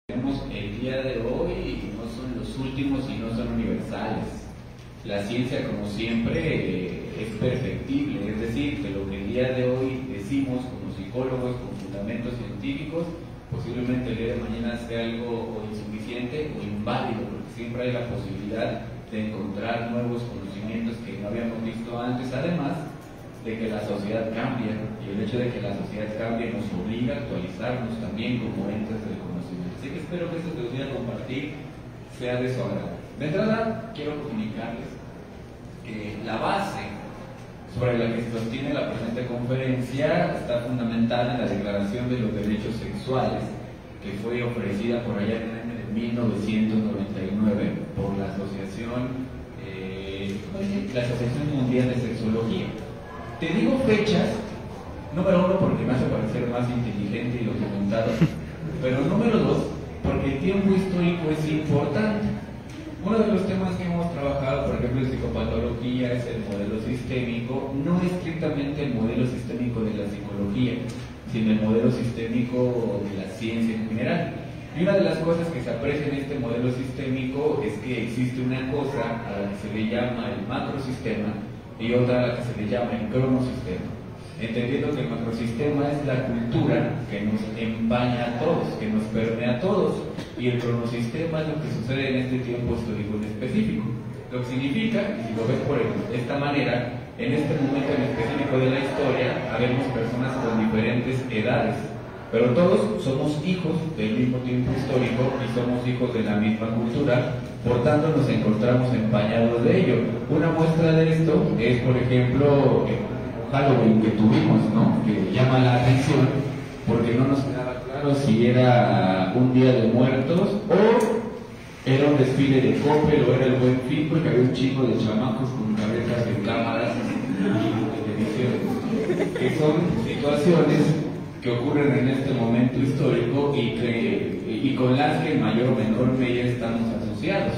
Tenemos el día de hoy no son los últimos y no son universales. La ciencia, como siempre, es perfectible, es decir, que lo que el día de hoy decimos como psicólogos con fundamentos científicos, posiblemente el día de mañana sea algo o insuficiente o inválido, porque siempre hay la posibilidad de encontrar nuevos conocimientos que no habíamos visto antes, además de que la sociedad cambia, y el hecho de que la sociedad cambie nos obliga a actualizarnos también como entes del conocimiento. Así que espero que esto que os voy a compartir sea de su agrado. De entrada, quiero comunicarles que la base sobre la que se sostiene la presente conferencia está fundamentada en la Declaración de los Derechos Sexuales, que fue ofrecida por allá en el año de 1999 por la Asociación Mundial de Sexología. Te digo fechas, número uno, porque me hace parecer más inteligente y documentado, pero número dos, porque el tiempo histórico es importante. Uno de los temas que hemos trabajado, por ejemplo, en psicopatología, es el modelo sistémico, no estrictamente el modelo sistémico de la psicología, sino el modelo sistémico de la ciencia en general. Y una de las cosas que se aprecia en este modelo sistémico es que existe una cosa a la que se le llama el macrosistema y otra a la que se le llama el cronosistema, entendiendo que el macrosistema es la cultura que nos empaña a todos, que nos permea a todos, y el cronosistema es lo que sucede en este tiempo histórico en específico. Lo que significa, y si lo ves por esta manera, en este momento en específico de la historia, habemos personas con diferentes edades, pero todos somos hijos del mismo tiempo histórico y somos hijos de la misma cultura, por tanto nos encontramos empañados de ello. Una muestra de esto es, por ejemplo, Halloween que tuvimos, ¿no? Que llama la atención porque no nos quedaba claro si era un día de muertos o era un desfile de Coppel o era el Buen Fin, porque había un chico de chamacos con cabezas de cámaras y televisiones, que son situaciones que ocurren en este momento histórico y con las que en mayor o menor medida estamos asociados.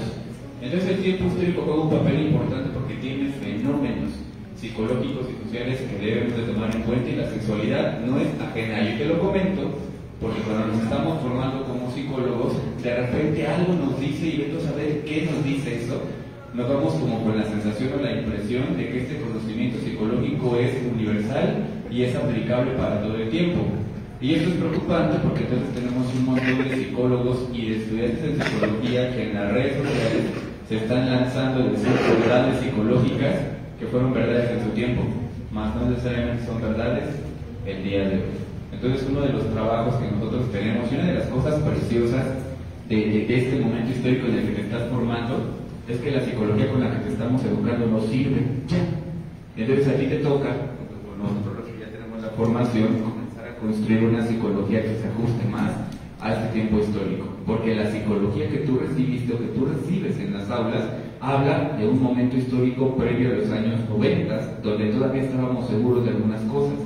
Entonces el tiempo histórico juega un papel importante porque tiene fenómenos psicológicos y sociales que debemos de tomar en cuenta, y la sexualidad no es ajena. Yo te lo comento porque cuando nos estamos formando como psicólogos, de repente algo nos dice, y vete a saber qué nos dice eso, nos vamos como con la sensación o la impresión de que este conocimiento psicológico es universal y es aplicable para todo el tiempo. Y esto es preocupante porque entonces tenemos un montón de psicólogos y de estudiantes de psicología que en las redes sociales se están lanzando de decir verdades psicológicas que fueron verdades en su tiempo, más no necesariamente son verdades el día de hoy. Entonces uno de los trabajos que nosotros tenemos, y una de las cosas preciosas de este momento histórico en el que te estás formando, es que la psicología con la que te estamos educando no sirve ya. Entonces a ti te toca, con nosotros que ya tenemos la formación, comenzar a construir una psicología que se ajuste más a este tiempo histórico, porque la psicología que tú recibiste o que tú recibes en las aulas habla de un momento histórico previo a los años 90, donde todavía estábamos seguros de algunas cosas,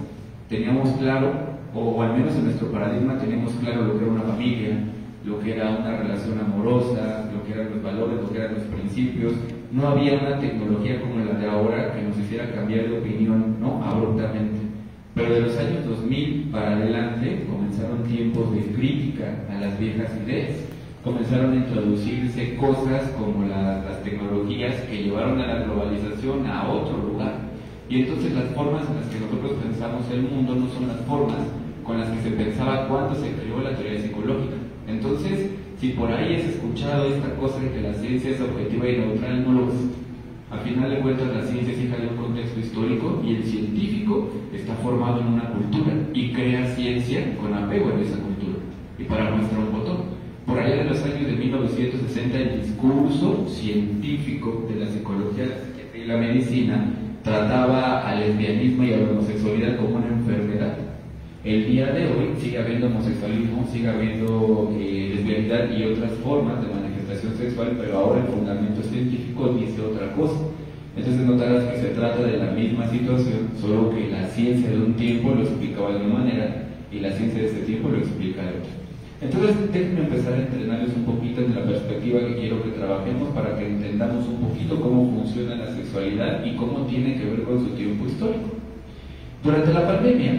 teníamos claro, o al menos en nuestro paradigma teníamos claro lo que era una familia, lo que era una relación amorosa, lo que eran los valores, lo que eran los principios. No había una tecnología como la de ahora que nos hiciera cambiar de opinión, ¿no?, abruptamente. Pero de los años 2000 para adelante comenzaron tiempos de crítica a las viejas ideas. Comenzaron a introducirse cosas como las tecnologías que llevaron a la globalización a otro lugar. Y entonces las formas en las que nosotros pensamos el mundo no son las formas con las que se pensaba cuando se creó la teoría psicológica. Entonces, si por ahí has escuchado esta cosa de que la ciencia es objetiva y neutral, no lo es. Al final de cuentas, la ciencia es hija de un contexto histórico y el científico está formado en una cultura y crea ciencia con apego en esa cultura. Y para muestra un botón. Por allá de los años de 1960, el discurso científico de la psicología, la psiquiatría y la medicina trataba al lesbianismo y a la homosexualidad como una enfermedad. El día de hoy sigue habiendo homosexualismo, sigue habiendo lesbianidad y otras formas de manifestación sexual, pero ahora el fundamento científico dice otra cosa. Entonces notarás que se trata de la misma situación, solo que la ciencia de un tiempo lo explicaba de una manera y la ciencia de este tiempo lo explica de otra. Entonces déjenme empezar a entrenarles un poquito en la perspectiva que quiero que trabajemos para que entendamos un poquito cómo funciona la sexualidad y cómo tiene que ver con su tiempo histórico. Durante la pandemia,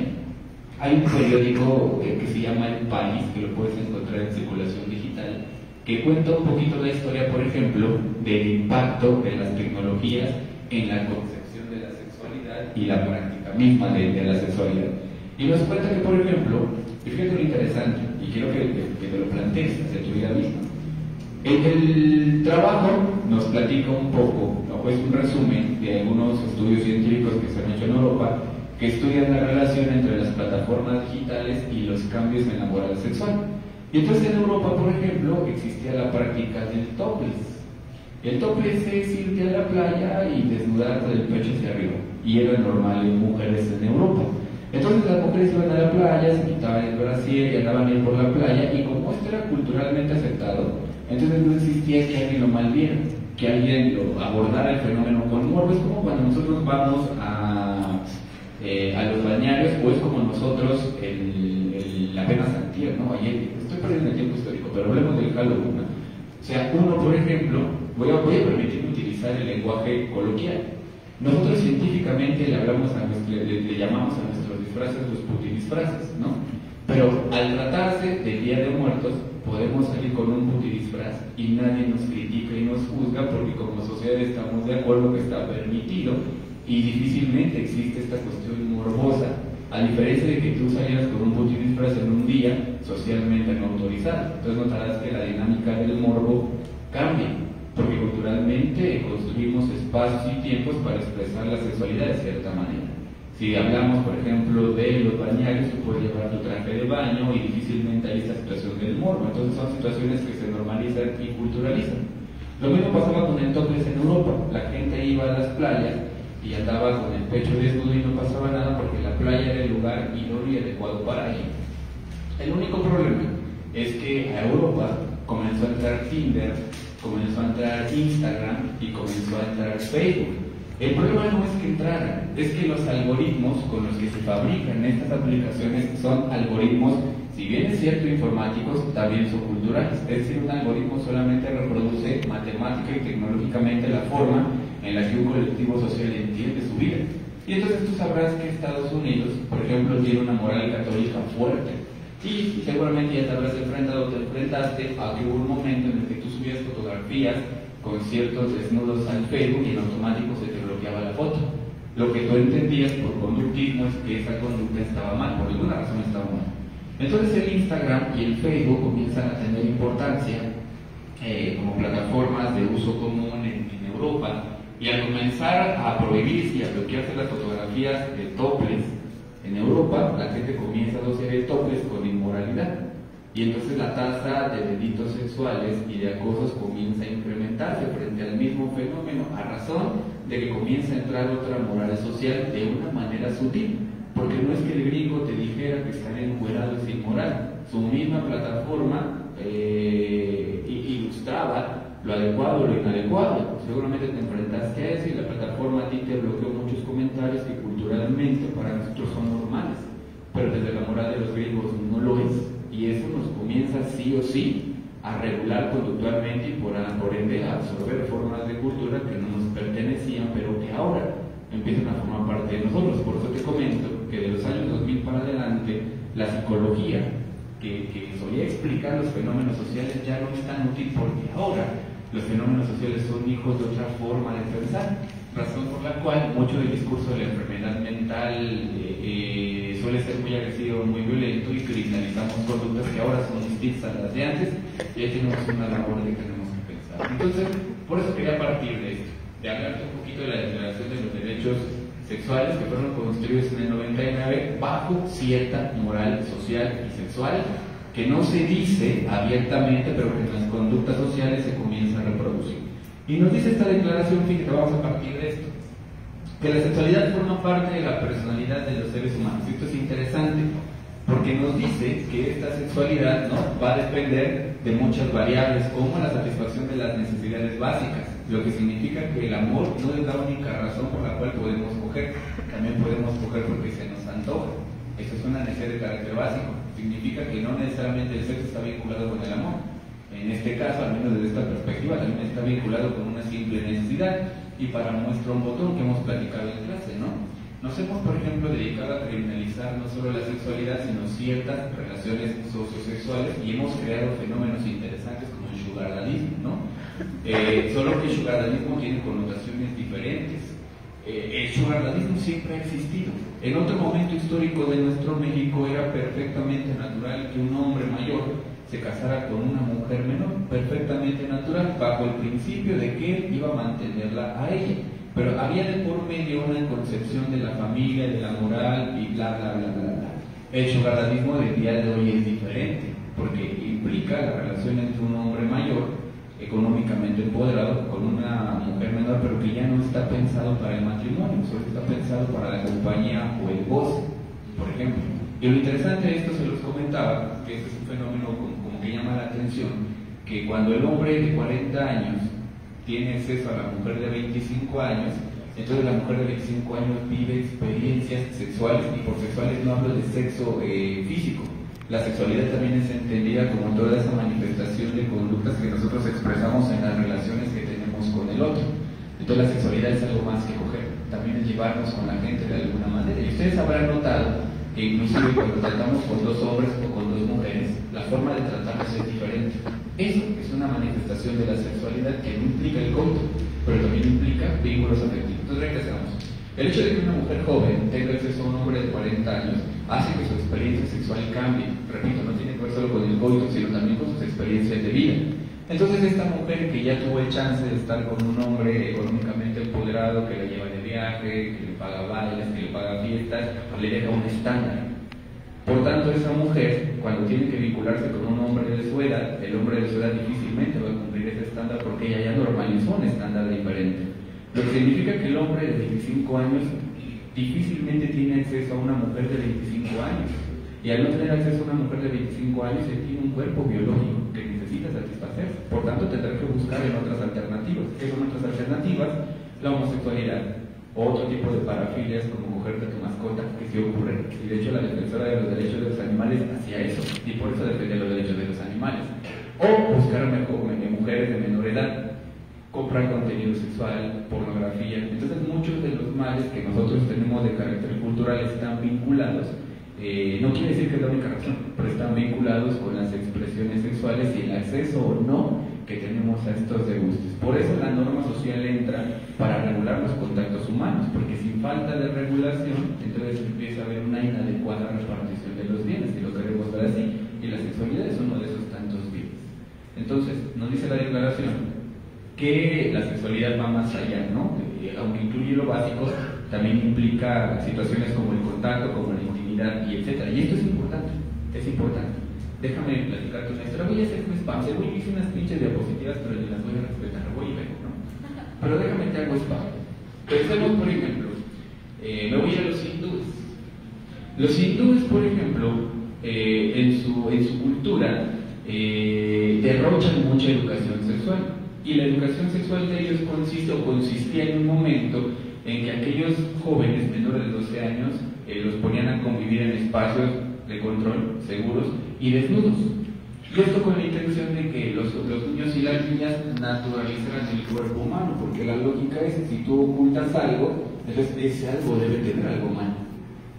Hay un periódico que se llama El País, que lo puedes encontrar en circulación digital, que cuenta un poquito la historia, por ejemplo, del impacto de las tecnologías en la concepción de la sexualidad y la práctica misma de la sexualidad. Y nos cuenta que, por ejemplo, fíjate lo interesante, y quiero que te lo plantees desde tu vida misma. El trabajo nos platica un poco, ¿no? Es un resumen de algunos estudios científicos que se han hecho en Europa, que estudian la relación entre las plataformas digitales y los cambios en la moral sexual. Y entonces en Europa, por ejemplo, existía la práctica del topless. El topless es irte a la playa y desnudarte del pecho hacia arriba, y era normal en mujeres en Europa. Entonces las mujeres iban a la playa, se quitaban el brasier y andaban a ir por la playa, y como esto era culturalmente aceptado, entonces no existía que alguien lo malviera, que alguien lo abordara el fenómeno con morbo. Es como cuando nosotros vamos a los balnearios, o es como nosotros apenas antier, ¿no? Ayer, estoy perdiendo el tiempo histórico, pero hablemos del Halloween, ¿no? O sea, uno, por ejemplo, voy a permitirme utilizar el lenguaje coloquial. Nosotros científicamente le llamamos a nuestros disfraces los putidisfraces, ¿no? Pero al tratarse del Día de Muertos, podemos salir con un putidisfraz y nadie nos critica y nos juzga, porque como sociedad estamos de acuerdo que está permitido y difícilmente existe esta cuestión morbosa, a diferencia de que tú salieras con un putidisfraz en un día socialmente no autorizado. Entonces notarás que la dinámica del morbo cambia, porque culturalmente construimos espacios y tiempos para expresar la sexualidad de cierta manera. Si hablamos, por ejemplo, de los bañarios, tú puedes llevar tu traje de baño y difícilmente hay esta situación del morbo. Entonces son situaciones que se normalizan y culturalizan. Lo mismo pasaba con el topless en Europa. La gente iba a las playas y andaba con el pecho desnudo y no pasaba nada, porque la playa era el lugar idóneo y adecuado para ello. El único problema es que a Europa comenzó a entrar Tinder, comenzó a entrar Instagram y comenzó a entrar Facebook. El problema no es que entraran, es que los algoritmos con los que se fabrican estas aplicaciones son algoritmos, si bien es cierto informáticos, también son culturales. Es decir, un algoritmo solamente reproduce matemática y tecnológicamente la forma en la que un colectivo social entiende su vida. Y entonces tú sabrás que Estados Unidos, por ejemplo, tiene una moral católica fuerte. Y seguramente ya te habrás enfrentado, te enfrentaste a que hubo un momento en el que tú subías fotografías con ciertos desnudos al Facebook y en automático se te bloqueaba la foto. Lo que tú entendías por conductismo es que esa conducta estaba mal, por alguna razón estaba mal. Entonces el Instagram y el Facebook comienzan a tener importancia como plataformas de uso común en Europa, y al comenzar a prohibirse y a bloquearse las fotografías de topless en Europa, la gente comienza a asociar el topless con inmoralidad. Y entonces la tasa de delitos sexuales y de acosos comienza a incrementarse frente al mismo fenómeno, a razón de que comienza a entrar otra moral social de una manera sutil. Porque no es que el gringo te dijera que estar encuerado es inmoral. Su misma plataforma ilustraba lo adecuado o lo inadecuado. Seguramente te enfrentaste a eso y la plataforma a ti te bloqueó muchos comentarios que culturalmente para nosotros son normales, pero desde la moral de los gringos no lo es. Y eso nos comienza sí o sí a regular conductualmente y por ende a absorber formas de cultura que no nos pertenecían, pero que ahora empiezan a formar parte de nosotros. Por eso te comento que de los años 2000 para adelante, la psicología que solía explicar los fenómenos sociales ya no es tan útil, porque ahora los fenómenos sociales son hijos de otra forma de pensar, razón por la cual mucho del discurso de la enfermedad mental suele ser muy agresivo, muy violento, y criminalizamos conductas que ahora son distintas a las de antes, y ahí tenemos una labor de que tenemos que pensar. Entonces, por eso quería partir de esto, de hablarte un poquito de la Declaración de los Derechos Sexuales, que fueron construidos en el 99 bajo cierta moral social y sexual, que no se dice abiertamente, pero que en las conductas sociales se comienza a reproducir. Y nos dice esta declaración, fíjate, vamos a partir de esto, que la sexualidad forma parte de la personalidad de los seres humanos. Esto es interesante, porque nos dice que esta sexualidad, ¿no?, va a depender de muchas variables, como la satisfacción de las necesidades básicas, lo que significa que el amor no es la única razón por la cual podemos coger, también podemos coger porque se nos antoja. Eso es una necesidad de carácter básico. Significa que no necesariamente el sexo está vinculado con el amor. En este caso, al menos desde esta perspectiva, también está vinculado con una simple necesidad. Y para muestra un botón que hemos platicado en clase, ¿no? Nos hemos, por ejemplo, dedicado a criminalizar no solo la sexualidad, sino ciertas relaciones sociosexuales y hemos creado fenómenos interesantes como el sugar daddyismo, ¿no? Solo que el sugar daddyismo tiene connotaciones diferentes. El sugar daddyismo siempre ha existido. En otro momento histórico de nuestro México era perfectamente natural que un hombre mayor se casara con una mujer menor, perfectamente natural, bajo el principio de que él iba a mantenerla a ella. Pero había de por medio una concepción de la familia, de la moral y bla, bla, bla, bla, bla. El sugar daddyismo del día de hoy es diferente, porque implica la relación entre un hombre mayor, económicamente empoderado, con una mujer menor, pero que ya no está pensado para el matrimonio, solo está pensado para la compañía o el goce, por ejemplo. Y lo interesante de esto, se los comentaba, que este es un fenómeno como que llama la atención, que cuando el hombre de 40 años tiene acceso a la mujer de 25 años, entonces la mujer de 25 años vive experiencias sexuales, y por sexuales no hablo de sexo físico. La sexualidad también es entendida como toda esa manifestación de conductas que nosotros expresamos en las relaciones que tenemos con el otro. Entonces la sexualidad es algo más que coger, también es llevarnos con la gente de alguna manera. Y ustedes habrán notado que inclusive cuando tratamos con dos hombres o con dos mujeres, la forma de tratarlos es diferente. Eso es una manifestación de la sexualidad que no implica el coito, pero también implica vínculos afectivos. Entonces regresamos. El hecho de que una mujer joven tenga acceso a un hombre de 40 años hace que su experiencia sexual cambie. Repito, no tiene que ver solo con el coito, sino también con sus experiencias de vida. Entonces esta mujer que ya tuvo el chance de estar con un hombre económicamente empoderado, que la lleva de viaje, que le paga bailes, que le paga fiestas, le deja un estándar. Por tanto, esa mujer, cuando tiene que vincularse con un hombre de su edad, el hombre de su edad difícilmente va a cumplir ese estándar porque ella ya normalizó un estándar diferente. Lo que significa que el hombre de 25 años difícilmente tiene acceso a una mujer de 25 años. Y al no tener acceso a una mujer de 25 años, él tiene un cuerpo biológico que necesita satisfacerse. Por tanto, tendrá que buscar en otras alternativas. ¿Qué son otras alternativas? La homosexualidad, o otro tipo de parafilias como cogerte a tu mascota, que sí ocurre. Y de hecho la defensora de los derechos de los animales hacía eso, y por eso defendía los derechos de los animales. O buscar mujeres de menor edad, comprar contenido sexual, pornografía. Entonces muchos de los males que nosotros tenemos de carácter cultural están vinculados, no quiere decir que es la única razón, pero están vinculados con las expresiones sexuales y el acceso o no que tenemos a estos degustos. Por eso la norma social entra para regular los contactos humanos, porque sin falta de regulación, entonces empieza a haber una inadecuada repartición de los bienes, si lo queremos ver así, y la sexualidad es uno de esos tantos bienes. Entonces, nos dice la declaración que la sexualidad va más allá, ¿no? Aunque incluye lo básico, también implica situaciones como el contacto, como la intimidad, y etc. Y esto es importante, es importante. Déjame platicarte una historia. Voy a hacer un spam. Según yo hice unas pinches diapositivas, pero ni las voy a respetar. Voy y vengo, ¿no? Pero déjame te hago spam. Pensemos, por ejemplo, me voy a los hindúes. Los hindúes, por ejemplo, en su cultura, derrochan mucha educación sexual. Y la educación sexual de ellos consistía en un momento en que aquellos jóvenes menores de 12 años los ponían a convivir en espacios de control seguros y desnudos. Y esto con la intención de que los niños y las niñas naturalizaran el cuerpo humano, porque la lógica es que si tú ocultas algo, entonces ese algo debe tener algo humano.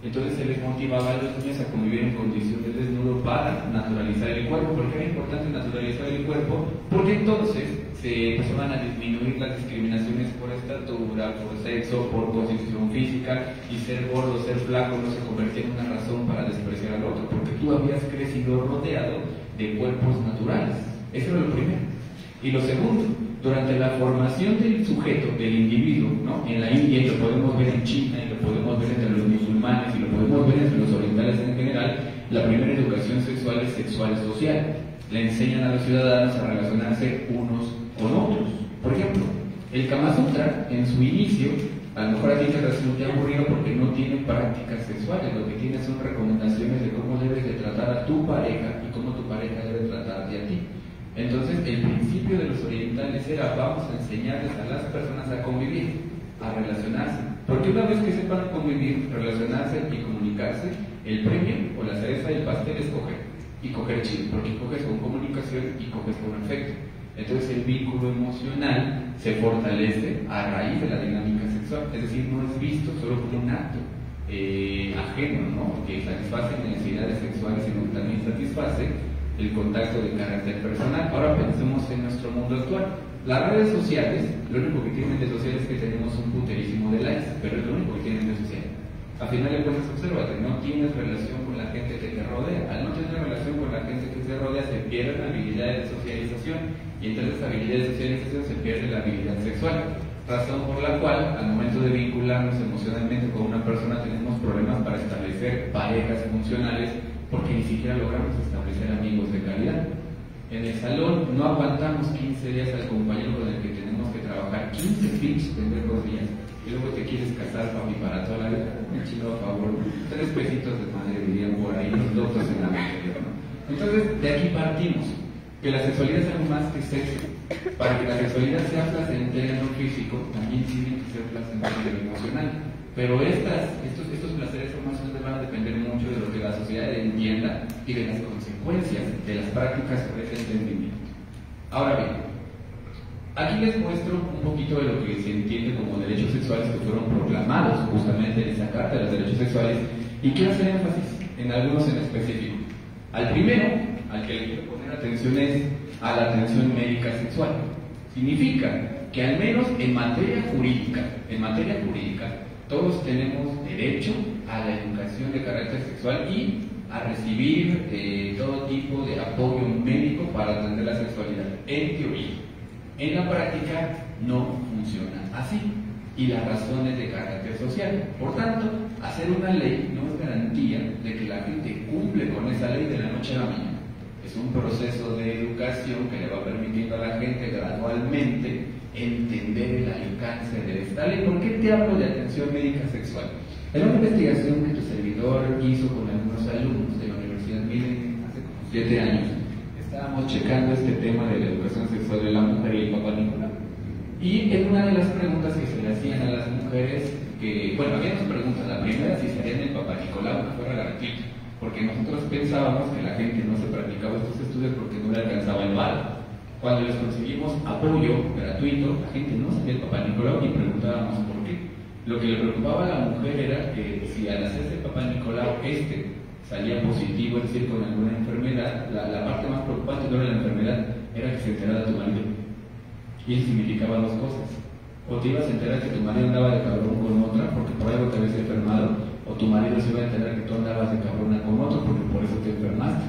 Entonces se les motivaba a los niños a convivir en condiciones de desnudo para naturalizar el cuerpo. ¿Por qué era importante naturalizar el cuerpo? Porque entonces se empezaban a disminuir las discriminaciones por estatura, por sexo, por constitución física, y ser gordo, ser flaco no se convertía en una razón para despreciar al otro, porque tú habías crecido rodeado de cuerpos naturales. Eso era lo primero. Y lo segundo, durante la formación del sujeto, del individuo, ¿no? En la India, y lo podemos ver en China, y lo podemos ver entre los musulmanes, y lo podemos ver entre los orientales en general, la primera educación sexual es sexual social. Le enseñan a los ciudadanos a relacionarse unos con otros. Por ejemplo, el Kama Sutra, en su inicio, a lo mejor a ti te resulta aburrido porque no tiene prácticas sexuales, lo que tiene son recomendaciones de cómo debes de tratar a tu pareja y cómo tu pareja debe tratarte a ti. Entonces, el principio de los orientales era: vamos a enseñarles a las personas a convivir, a relacionarse. Porque una vez que sepan convivir, relacionarse y comunicarse, el premio o la cereza del pastel es coger. Y coger chido, porque coges con comunicación y coges con afecto. Entonces el vínculo emocional se fortalece a raíz de la dinámica sexual, es decir, no es visto solo como un acto ajeno, ¿no? Que satisface necesidades sexuales, sino que también satisface el contacto de carácter personal. Ahora pensemos en nuestro mundo actual. Las redes sociales, lo único que tienen de social es que tenemos un puterísimo de likes, pero es lo único que tienen de social. A final de cuentas, obsérvate, no tienes relación con la gente que te rodea. Al no tener relación con la gente que te rodea, se pierden habilidades de socialización, y entre esas habilidades de socialización se pierde la habilidad sexual. Razón por la cual, al momento de vincularnos emocionalmente con una persona, tenemos problemas para establecer parejas funcionales, porque ni siquiera logramos establecer amigos de calidad. En el salón no aguantamos 15 días al compañero con el que tenemos que trabajar 15 pinches pendejos días, y luego te quieres casar, papi, para toda la vida. Me chino, a favor, 3 pesitos de madre, dirían por ahí los doctores en la materia, ¿no? Entonces, de aquí partimos, que la sexualidad es algo más que sexo. Para que la sexualidad sea placentera en lo físico, también tiene que ser placentera en lo emocional. Pero estos placeres emocionales van a depender mucho de lo que la sociedad entienda y de las consecuencias de las prácticas sobre ese entendimiento. Ahora bien, aquí les muestro un poquito de lo que se entiende como derechos sexuales que fueron proclamados justamente en esa Carta de los Derechos Sexuales, y quiero hacer énfasis en algunos en específico. Al primero, al que le quiero poner atención, es a la atención médica sexual. Significa que al menos en materia jurídica, todos tenemos derecho a la educación de carácter sexual y a recibir todo tipo de apoyo médico para atender la sexualidad, en teoría. En la práctica no funciona así, y la razón es de carácter social. Por tanto, hacer una ley no es garantía de que la gente cumple con esa ley de la noche a la mañana. Es un proceso de educación que le va permitiendo a la gente gradualmente entender el alcance de esta ley. ¿Por qué te hablo de atención médica sexual? En una investigación que tu servidor hizo con algunos alumnos de la Universidad Milen hace como 7 años, estábamos checando este tema de la educación sexual de la mujer y el Papá Nicolau. Y en una de las preguntas que se le hacían a las mujeres, había 2 preguntas. La primera, si estarían en el Papá Nicolau, que fuera gratuito, porque nosotros pensábamos que la gente no se practicaba estos estudios porque no le alcanzaba el varo. Cuando les conseguimos apoyo gratuito, la gente no sabía el Papá Nicolau y preguntábamos por qué. Lo que le preocupaba a la mujer era que si al hacerse el Papá Nicolau salía positivo, es decir, con alguna enfermedad, la parte más preocupante no era la enfermedad, era que se enterara tu marido. Y eso significaba 2 cosas. O te ibas a enterar que tu marido andaba de cabrón con otra porque por algo te habías enfermado, o tu marido se iba a enterar que tú andabas de cabrona con otro porque por eso te enfermaste.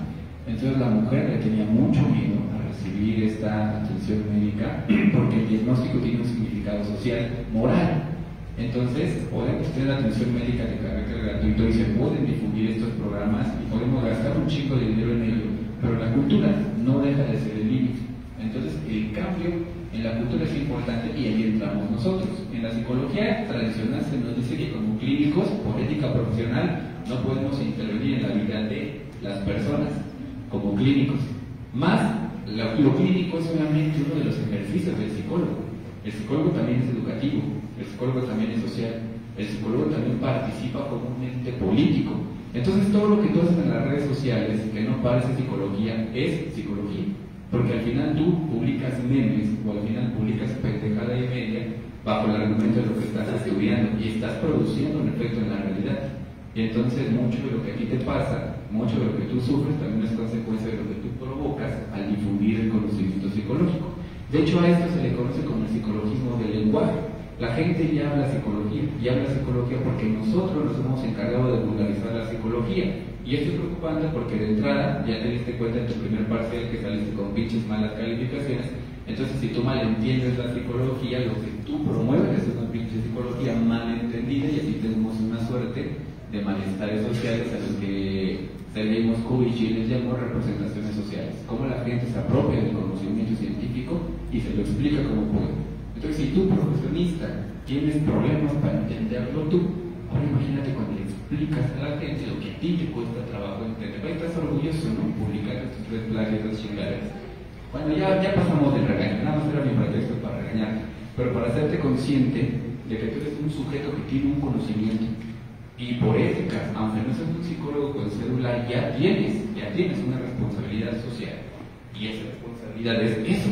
Entonces la mujer le tenía mucho miedo a recibir esta atención médica porque el diagnóstico tiene un significado social, moral. Entonces podemos tener atención médica de carácter gratuito y se pueden difundir estos programas y podemos gastar un chico de dinero en ello, pero la cultura no deja de ser el límite. Entonces el cambio en la cultura es importante y ahí entramos nosotros. En la psicología tradicional se nos dice que como clínicos, por ética profesional, no podemos intervenir en la vida de las personas como clínicos. Más, lo clínico es solamente uno de los ejercicios del psicólogo. El psicólogo también es educativo, el psicólogo también es social, el psicólogo también participa como un ente político. Entonces todo lo que tú haces en las redes sociales que no parece psicología, es psicología. Porque al final tú publicas memes o al final publicas pendejada y media bajo el argumento de lo que estás estudiando y estás produciendo un efecto en la realidad. Y entonces mucho de lo que aquí te pasa, mucho de lo que tú sufres también es consecuencia de lo que tú provocas al difundir el conocimiento psicológico. De hecho a esto se le conoce como el psicologismo del lenguaje. La gente ya habla psicología porque nosotros nos hemos encargado de vulgarizar la psicología. Y esto es preocupante porque de entrada ya te diste cuenta en tu primer parcial que saliste con pinches malas calificaciones. Entonces si tú malentiendes la psicología, lo que tú promueves es una pinche psicología mal entendida y así tenemos una suerte de malestares sociales a los que Sergei Moscovich les llamó representaciones sociales. Cómo la gente se apropia del conocimiento científico y se lo explica como puede. Entonces si tú, profesionista, tienes problemas para entenderlo tú, ahora imagínate cuando le explicas a la gente lo que a ti te cuesta trabajo entender. Ahí estás orgulloso, ¿no? Publicar estos 3 plagios chingaderas. Bueno, ya pasamos del regaño, nada más era mi pretexto para regañar, pero para hacerte consciente de que tú eres un sujeto que tiene un conocimiento y por ética, aunque no seas un psicólogo con cédula, ya tienes una responsabilidad social y esa responsabilidad es eso,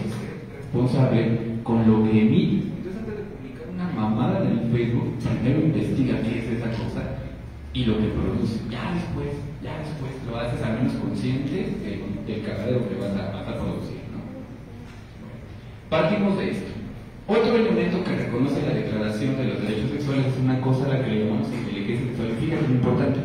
responsable con lo que emite. Entonces, antes de publicar una mamada en el Facebook, primero investiga qué es esa cosa y lo que produce. Ya después lo haces al menos consciente del cagadero que vas a producir, ¿no? Partimos de esto. Otro elemento que reconoce la Declaración de los Derechos Sexuales es una cosa a la que le llamamos inteligencia sexual. Fíjate lo importante.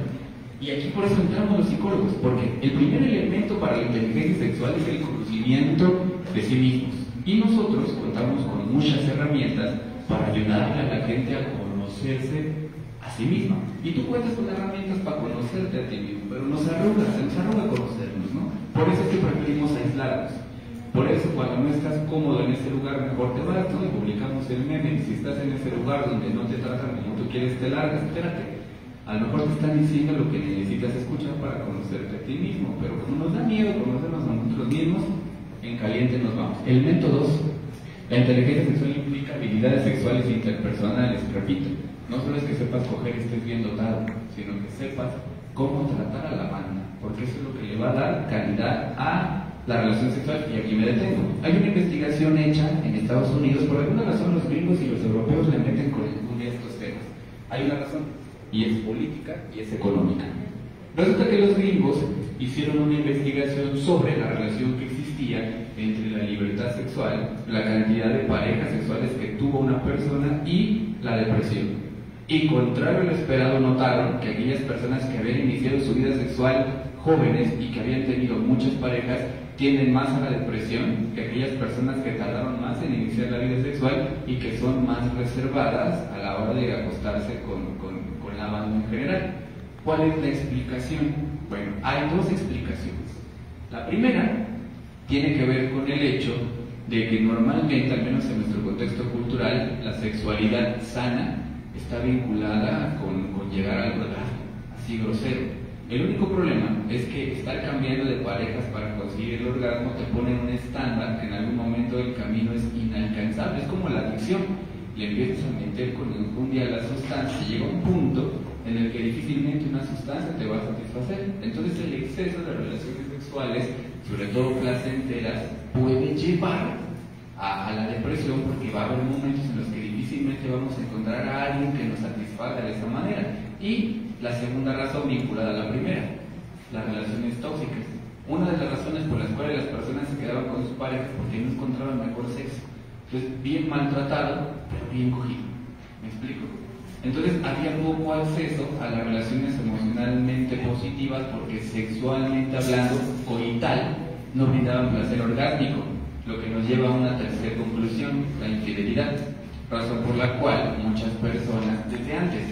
Y aquí por eso entramos los psicólogos, porque el primer elemento para la inteligencia sexual es el conocimiento de sí mismos. Y nosotros contamos con muchas herramientas para ayudarle a la gente a conocerse a sí misma. Y tú cuentas con herramientas para conocerte a ti mismo, pero se nos arruga conocernos, ¿no? Por eso es que preferimos aislarnos. Por eso cuando no estás cómodo en ese lugar, mejor te vas, ¿no? Y publicamos el meme. Si estás en ese lugar donde no te tratan como tú quieres, te largas, espérate. A lo mejor te están diciendo lo que necesitas escuchar para conocerte a ti mismo, pero como nos da miedo conocernos a nosotros mismos, en caliente nos vamos. Elemento 2. La inteligencia sexual implica habilidades sexuales e interpersonales. Repito, no solo es que sepas coger y estés bien dotado, sino que sepas cómo tratar a la banda, porque eso es lo que le va a dar calidad a la relación sexual. Y aquí me detengo. Hay una investigación hecha en Estados Unidos. Por alguna razón los gringos y los europeos le meten con uno de estos temas. Hay una razón, y es política y es económica. Resulta que los gringos hicieron una investigación sobre la relación que existía entre la libertad sexual, la cantidad de parejas sexuales que tuvo una persona y la depresión. Y contrario a lo esperado, notaron que aquellas personas que habían iniciado su vida sexual jóvenes y que habían tenido muchas parejas tienden más a la depresión que aquellas personas que tardaron más en iniciar la vida sexual y que son más reservadas a la hora de acostarse con la banda en general. ¿Cuál es la explicación? Bueno, hay dos explicaciones. La primera tiene que ver con el hecho de que normalmente, al menos en nuestro contexto cultural, la sexualidad sana está vinculada con llegar al orgasmo, así grosero. El único problema es que estar cambiando de parejas para conseguir el orgasmo te pone en un estándar que en algún momento del camino es inalcanzable. Es como la adicción. Le empiezas a meter con enjundia la sustancia y llega un punto en el que difícilmente una sustancia te va a satisfacer. Entonces el exceso de relaciones sexuales, sobre todo placenteras, puede llevar a la depresión, porque va a haber momentos en los que difícilmente vamos a encontrar a alguien que nos satisfaga de esa manera. Y la segunda razón vinculada a la primera, las relaciones tóxicas. Una de las razones por las cuales las personas se quedaban con sus parejas porque no encontraban mejor sexo. Entonces, bien maltratado, pero bien cogido. ¿Me explico? Entonces, había poco acceso a las relaciones emocionalmente positivas porque sexualmente hablando, coital, no brindaban placer orgásmico, lo que nos lleva a una tercera conclusión, la infidelidad. Razón por la cual muchas personas, desde antes,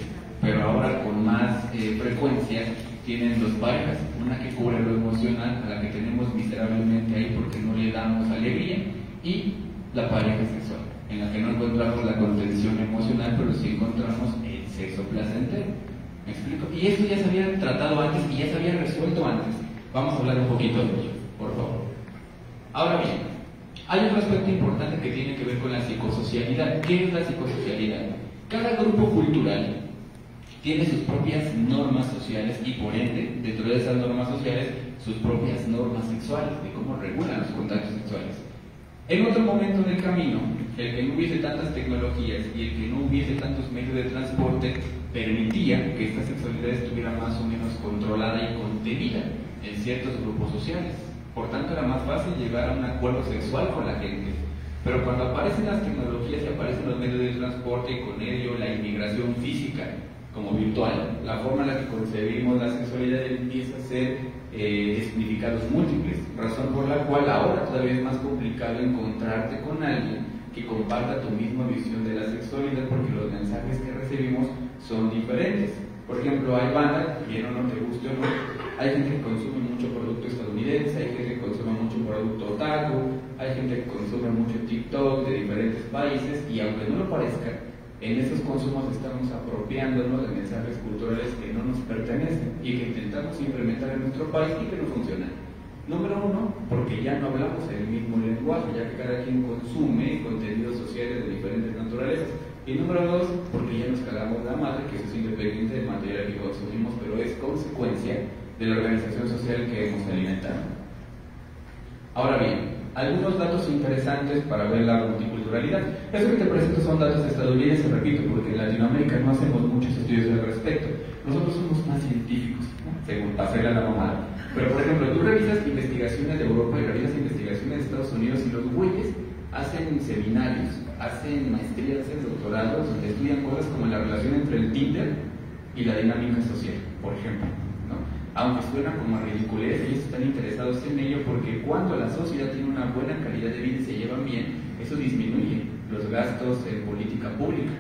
pero ahora con más frecuencia, tienen dos parejas. Una que cubre lo emocional, a la que tenemos miserablemente ahí porque no le damos alegría, y la pareja sexual, en la que no encontramos la contención emocional, pero sí encontramos el sexo placentero. ¿Me explico? Y esto ya se había tratado antes y ya se había resuelto antes. Vamos a hablar un poquito de ello, por favor. Ahora bien, hay otro aspecto importante que tiene que ver con la psicosocialidad. ¿Qué es la psicosocialidad? Cada grupo cultural tiene sus propias normas sociales y por ende, dentro de esas normas sociales, sus propias normas sexuales, de cómo regulan los contactos sexuales. En otro momento del camino, el que no hubiese tantas tecnologías y el que no hubiese tantos medios de transporte permitía que esta sexualidad estuviera más o menos controlada y contenida en ciertos grupos sociales. Por tanto, era más fácil llegar a un acuerdo sexual con la gente. Pero cuando aparecen las tecnologías y aparecen los medios de transporte y con ello la inmigración física como virtual, la forma en la que concebimos la sexualidad empieza a ser de significados múltiples, razón por la cual ahora todavía es más complicado encontrarte con alguien que comparta tu misma visión de la sexualidad, porque los mensajes que recibimos son diferentes. Por ejemplo, hay banda, bien o no te guste o no, hay gente que consume mucho producto estadounidense, hay gente que consume mucho producto otaku, hay gente que consume mucho TikTok de diferentes países, y aunque no lo parezca, en estos consumos estamos apropiándonos de mensajes culturales que no nos pertenecen y que intentamos implementar en nuestro país y que no funcionan. Número uno, porque ya no hablamos el mismo lenguaje, ya que cada quien consume contenidos sociales de diferentes naturalezas. Y número dos, porque ya nos cagamos la madre, que eso es independiente del material que consumimos, pero es consecuencia de la organización social que hemos alimentado. Ahora bien, algunos datos interesantes para ver la multiculturalidad. Eso que te presento son datos estadounidenses, repito, porque en Latinoamérica no hacemos muchos estudios al respecto. Nosotros somos más científicos, ¿no? Según pasarle a la mamada. Pero, por ejemplo, tú revisas investigaciones de Europa y revisas investigaciones de Estados Unidos y los güeyes hacen seminarios, hacen maestrías, hacen doctorados, donde estudian cosas como la relación entre el Tinder y la dinámica social, por ejemplo, ¿no? Aunque suena como a ridiculez, ellos están interesados en ello porque cuando la sociedad tiene una buena calidad de vida y se llevan bien, eso disminuye los gastos en política pública.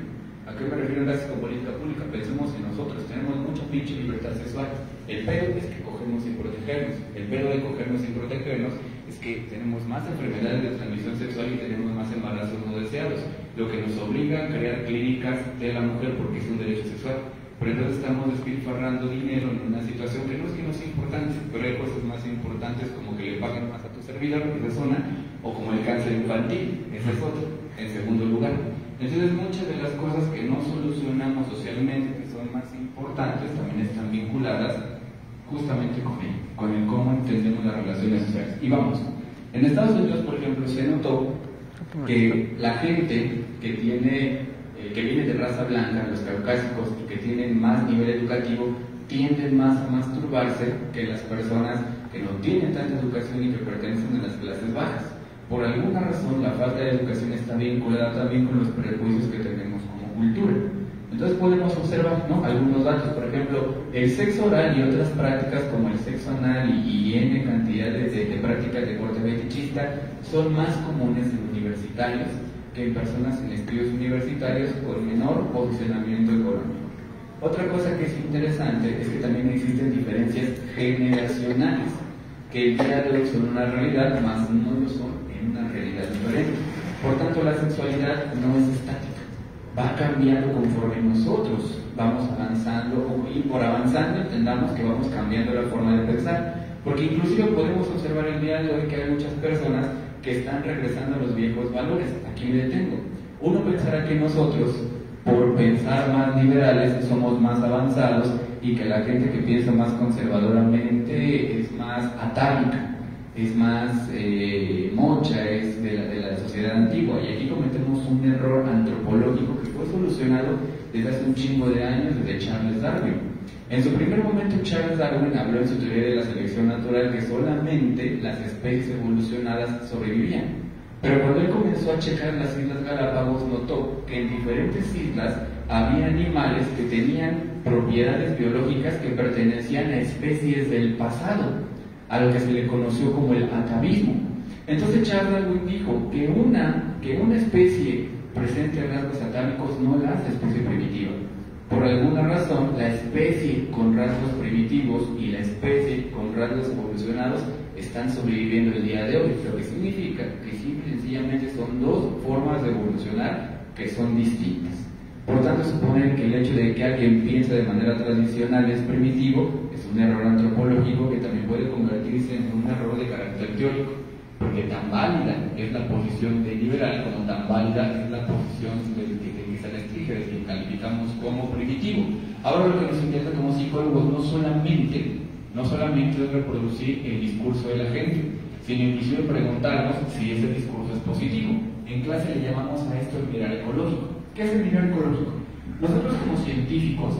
¿A qué me refiero en gastos con política pública? Pensemos en nosotros, tenemos mucha pinche libertad sexual. El pedo es que cogemos sin protegernos. El pedo de cogernos sin protegernos es que tenemos más enfermedades de transmisión sexual y tenemos más embarazos no deseados, lo que nos obliga a crear clínicas de la mujer porque es un derecho sexual. Pero entonces estamos despilfarrando dinero en una situación que no sea importante, pero hay cosas más importantes como que le paguen más a tu servidor, que zona, o como el cáncer infantil, ese es otro, en segundo lugar. Entonces muchas de las cosas que no solucionamos socialmente, que son más importantes, también están vinculadas justamente con el cómo entendemos las relaciones sociales. Y vamos, en Estados Unidos, por ejemplo, se notó que la gente que viene de raza blanca, los caucásicos, que tienen más nivel educativo, tienden más a masturbarse que las personas que no tienen tanta educación y que pertenecen a las clases bajas. Por alguna razón, la falta de educación está vinculada también con los prejuicios que tenemos como cultura. Entonces podemos observar, ¿no?, algunos datos. Por ejemplo, el sexo oral y otras prácticas como el sexo anal y N cantidades de prácticas de corte fetichista son más comunes en universitarios que en personas en estudios universitarios con menor posicionamiento económico. Otra cosa que es interesante es que también existen diferencias generacionales, que el día de hoy son una realidad, más no lo son en una realidad diferente. Por tanto, la sexualidad no es estática, va cambiando conforme nosotros vamos avanzando, y por avanzando entendamos que vamos cambiando la forma de pensar, porque inclusive podemos observar el día de hoy que hay muchas personas que están regresando a los viejos valores. Aquí me detengo. Uno pensará que nosotros, por pensar más liberales, somos más avanzados y que la gente que piensa más conservadoramente es más atávica, es más mocha, es de la sociedad antigua. Y aquí cometemos un error antropológico que fue solucionado desde hace un chingo de años, desde Charles Darwin. En su primer momento, Charles Darwin habló en su teoría de la selección natural que solamente las especies evolucionadas sobrevivían. Pero cuando él comenzó a checar las Islas Galápagos, notó que en diferentes islas había animales que tenían propiedades biológicas que pertenecían a especies del pasado, a lo que se le conoció como el atavismo. Entonces Charles Darwin dijo que una especie presente rasgos atávicos no la hace especie primitiva. Por alguna razón, la especie con rasgos primitivos y la especie con rasgos evolucionados están sobreviviendo el día de hoy, lo que significa que simple y sencillamente son dos formas de evolucionar que son distintas. Por tanto, suponer que el hecho de que alguien piense de manera tradicional es primitivo es un error antropológico que también puede convertirse en un error de carácter teórico, porque tan válida es la posición de liberal como tan válida es la posición del que se le exige, del que calificamos como primitivo. Ahora lo que nos interesa como psicólogos no solamente es reproducir el discurso de la gente, sino inclusive preguntarnos si ese discurso es positivo. En clase le llamamos a esto el mirar ecológico. ¿Qué es el mirar ecológico? Nosotros como científicos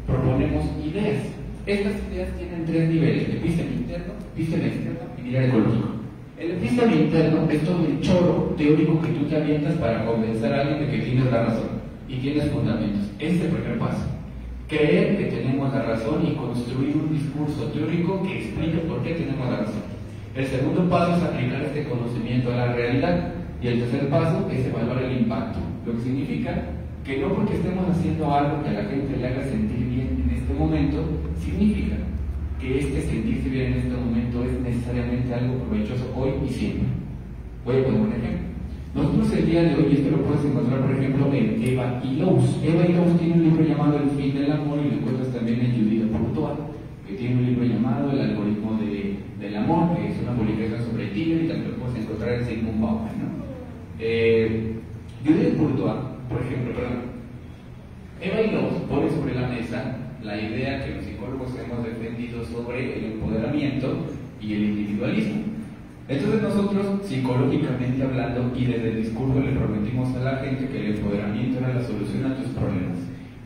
proponemos ideas. Estas ideas tienen tres niveles: episteme interno, episteme externo y mirar ecológico. El episteme interno es todo el choro teórico que tú te avientas para convencer a alguien de que tienes la razón y tienes fundamentos. Ese es el primer paso. Creer que tenemos la razón y construir un discurso teórico que explique por qué tenemos la razón. El segundo paso es aplicar este conocimiento a la realidad. Y el tercer paso es evaluar el impacto. Lo que significa que no porque estemos haciendo algo que a la gente le haga sentir bien en este momento, significa que este sentirse bien en este momento es necesariamente algo provechoso hoy y siempre. Voy a poner un ejemplo. Nosotros el día de hoy, y esto lo puedes encontrar por ejemplo en Eva Illouz. Eva Illouz tiene un libro llamado El fin del amor y lo encuentras también en Judith Bourtois, que tiene un libro llamado El algoritmo del amor, que es una publicación sobre Tinder y también lo puedes encontrar en Sigmund Bauman, ¿no? Judith Bourtois, por ejemplo, Eva Illouz pone sobre la mesa la idea que los psicólogos hemos defendido sobre el empoderamiento y el individualismo. Entonces nosotros, psicológicamente hablando y desde el discurso, le prometimos a la gente que el empoderamiento era la solución a tus problemas.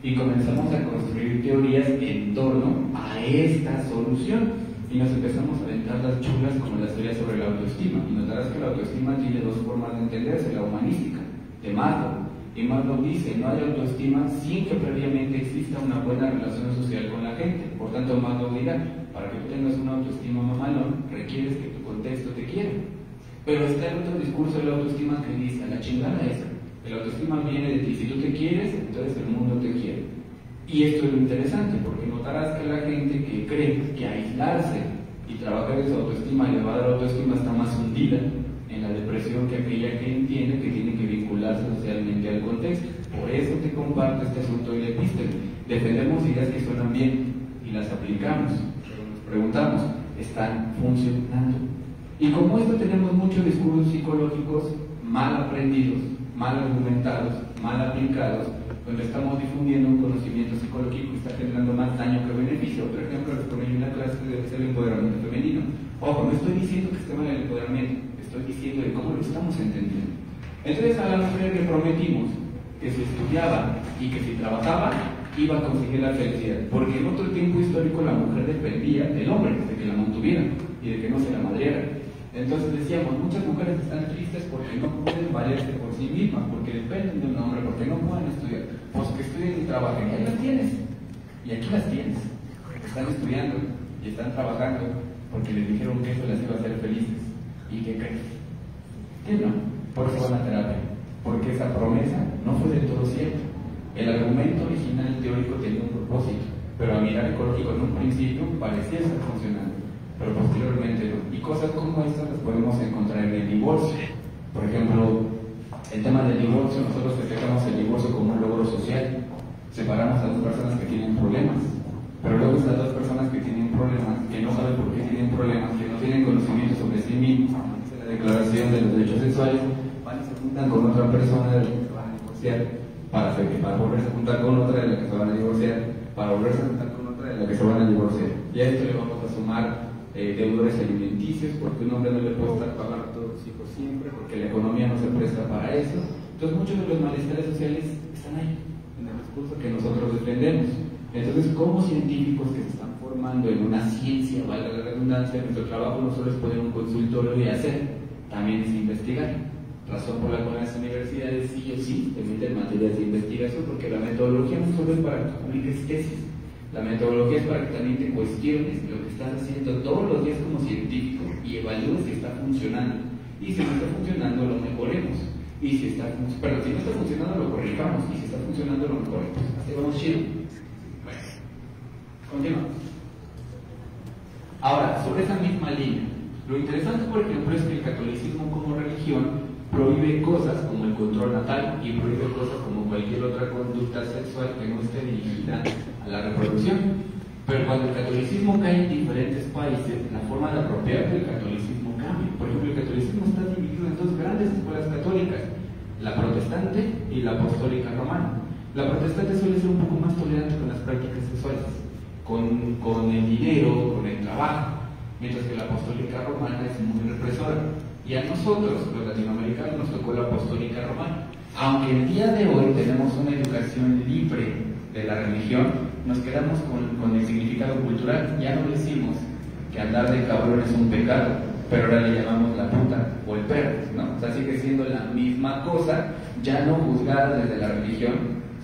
Y comenzamos a construir teorías en torno a esta solución. Y nos empezamos a aventar las chulas como las teorías sobre la autoestima. Y notarás que la autoestima tiene dos formas de entenderse: la humanística, de Maslow. Y Maslow dice, no hay autoestima sin que previamente exista una buena relación social con la gente. Por tanto, Maslow dirá, para que tú tengas una autoestima mamalón, requieres que tu contexto te quiera. Pero está el otro discurso de la autoestima que dice, a la chingada esa, el autoestima viene de ti. Si tú te quieres, entonces el mundo te quiere. Y esto es lo interesante, porque notarás que la gente que cree que aislarse y trabajar en su autoestima, elevar la autoestima, está más hundida en la depresión que aquella que entiende que tiene que vincularse socialmente al contexto. Por eso te comparto este asunto del epísteme. Defendemos ideas que suenan bien y las aplicamos, pero nos preguntamos, ¿están funcionando? Y como esto tenemos muchos discursos psicológicos mal aprendidos, mal argumentados, mal aplicados, donde estamos difundiendo un conocimiento psicológico que está generando más daño que beneficio. Por ejemplo, les ponía una clase de el empoderamiento femenino. Ojo, no estoy diciendo que esté mal el empoderamiento, estoy diciendo de cómo lo estamos entendiendo. Entonces a la mujer le prometimos que si estudiaba y que si trabajaba, iba a conseguir la felicidad. Porque en otro tiempo histórico la mujer dependía del hombre, de que la mantuviera y de que no se la madreara. Entonces decíamos, muchas mujeres están tristes porque no pueden valerse por sí mismas, porque dependen de un hombre, porque no pueden estudiar. Pues que estudien y trabajen, y ahí las tienes. Y aquí las tienes. Están estudiando y están trabajando porque les dijeron que eso las iba a hacer felices. ¿Y qué crees? Que no, por eso van a terapia. Porque esa promesa no fue del todo cierta. El argumento original teórico tenía un propósito, pero a mirar ecológico en un principio parecía estar funcionando, pero posteriormente no. Y cosas como estas las podemos encontrar en el divorcio. Por ejemplo, el tema del divorcio, nosotros festejamos el divorcio como un logro social. Separamos a dos personas que tienen problemas, pero luego estas dos personas que tienen problemas, que no saben por qué tienen problemas, que no tienen conocimiento sobre sí mismos, la Declaración de los Derechos Sexuales, van y se juntan con otra persona de la que se van a divorciar, para volverse a juntar con otra de la que se van a divorciar, para volverse a juntar con otra de la que se van a divorciar. Y a esto le vamos a sumar deudores alimenticios, porque un hombre no le puede estar pagando a todos los hijos siempre, porque la economía no se presta para eso. Entonces muchos de los malestares sociales están ahí, en el discurso que nosotros defendemos. Entonces, como científicos que se están formando en una ciencia, valga la redundancia, nuestro trabajo no solo es poner un consultorio y hacer, también es investigar. Razón por la cual las universidades sí o sí te meten materias de investigación, porque la metodología no solo es para que publiques tesis, la metodología es para que también te cuestiones lo que estás haciendo todos los días como científico y evalúes si está funcionando. Y si no está funcionando, lo mejoremos. Y si está, si no está funcionando, lo corrijamos. Y si está funcionando, lo mejoremos. Así vamos chido. Bueno, continuamos. Ahora, sobre esa misma línea, lo interesante, por ejemplo, es que el catolicismo como religión prohíbe cosas como el control natal y prohíbe cosas como cualquier otra conducta sexual que no esté dirigida a la reproducción. Pero cuando el catolicismo cae en diferentes países, la forma de apropiarse del catolicismo cambia. Por ejemplo, el catolicismo está dividido en dos grandes escuelas católicas, la protestante y la apostólica romana. La protestante suele ser un poco más tolerante con las prácticas sexuales, con el dinero, con el trabajo, mientras que la apostólica romana es muy represora. Y a nosotros, los latinoamericanos, nos tocó la apostólica romana. Aunque el día de hoy tenemos una educación libre de la religión, nos quedamos con el significado cultural. Ya no decimos que andar de cabrón es un pecado, pero ahora le llamamos la puta o el perro, ¿no? O sea, sigue siendo la misma cosa, ya no juzgada desde la religión,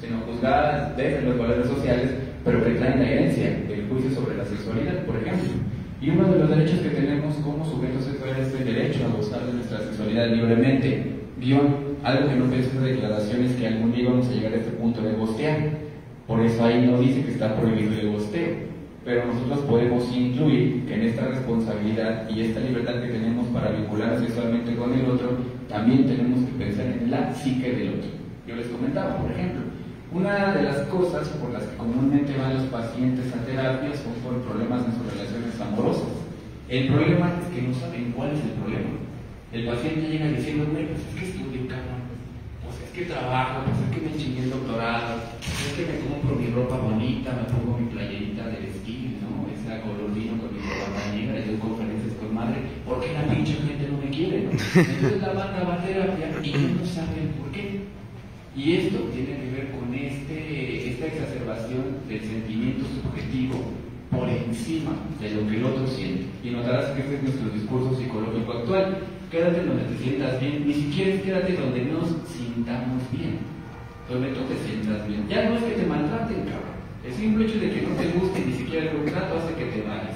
sino juzgada desde los valores sociales, pero que traen la herencia, el juicio sobre la sexualidad, por ejemplo. Y uno de los derechos que tenemos como sujetos sexuales es el derecho a gozar de nuestra sexualidad libremente. Algo que no pensé en declaraciones que algún día vamos a llegar a este punto de gostear. Por eso ahí no dice que está prohibido el gosteo. Pero nosotros podemos incluir que en esta responsabilidad y esta libertad que tenemos para vincular sexualmente con el otro, también tenemos que pensar en la psique del otro. Yo les comentaba, por ejemplo, una de las cosas por las que comúnmente van los pacientes a terapia son por problemas en sus relaciones amorosas. El problema es que no saben cuál es el problema. El paciente llega diciendo, pues es que estudio, cabrón, pues es que trabajo, pues es que me chingué el doctorado, pues es que me compro mi ropa bonita, me pongo mi playerita del esquí, ¿no? Esa color vino con mi corbata negra, y doy conferencias con madre. ¿Por qué la pinche gente no quiere, ¿no? Entonces la banda va a terapia y no sabe el por qué. Y esto tiene que ver con esta exacerbación del sentimiento subjetivo por encima de lo que el otro siente. Y notarás que este es nuestro discurso psicológico actual. Quédate donde te sientas bien, ni siquiera es quédate donde nos sintamos bien, donde tú te sientas bien. Ya no es que te maltraten, cabrón. El simple hecho de que no te guste ni siquiera el contrato hace que te vayas.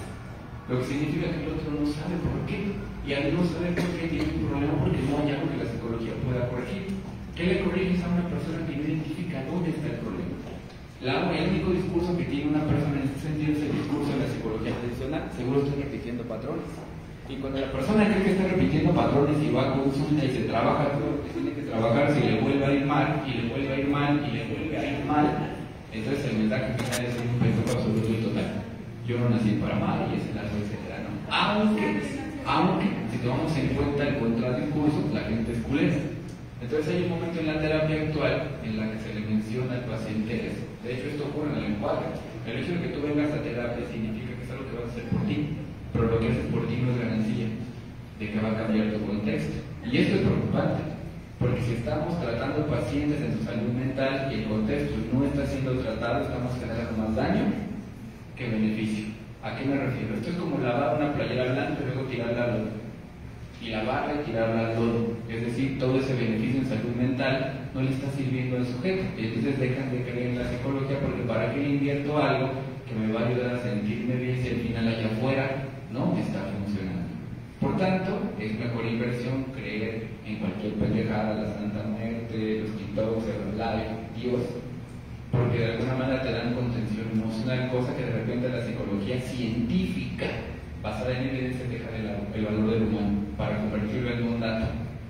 Lo que significa que el otro no sabe por qué. Y al no saber por qué tiene un problema porque no hay algo que la psicología pueda corregir. ¿Qué le corriges a una persona que no identifica dónde está el problema? El único discurso que tiene una persona en este sentido es el discurso de la psicología tradicional. Seguro estoy repitiendo patrones. Y cuando la persona cree que está repitiendo patrones y va a consulta y se trabaja todo lo que tiene que trabajar, si le vuelve a ir mal, y le vuelve a ir mal, y le vuelve a ir mal, entonces el mensaje final es un pendejo absoluto y total. Yo no nací para amar y ese largo, etcétera, ¿no? Aunque, si tomamos en cuenta el contradiscurso, la gente es culera. Entonces hay un momento en la terapia actual en la que se le menciona al paciente eso. De hecho, esto ocurre en el lenguaje. El hecho de que tú vengas a terapia significa que es algo que vas a hacer por ti. Pero lo que haces por ti no es garantía de que va a cambiar tu contexto. Y esto es preocupante, porque si estamos tratando pacientes en su salud mental y el contexto no está siendo tratado, estamos generando más daño que beneficio. ¿A qué me refiero? Esto es como lavar una playera blanca y luego tirarla al lodo. Y lavarla y tirarla al lodo. Es decir, todo ese beneficio en salud mental no le está sirviendo al sujeto. Y entonces dejan de creer en la psicología porque ¿para qué le invierto algo que me va a ayudar a sentirme bien si al final allá afuera no está funcionando? Por tanto, es mejor inversión creer en cualquier pendejada, la Santa Muerte, los TikToks, el live, Dios, porque de alguna manera te dan contención emocional, cosa que de repente la psicología científica, basada en evidencia, deja el valor del humano para convertirlo en un dato,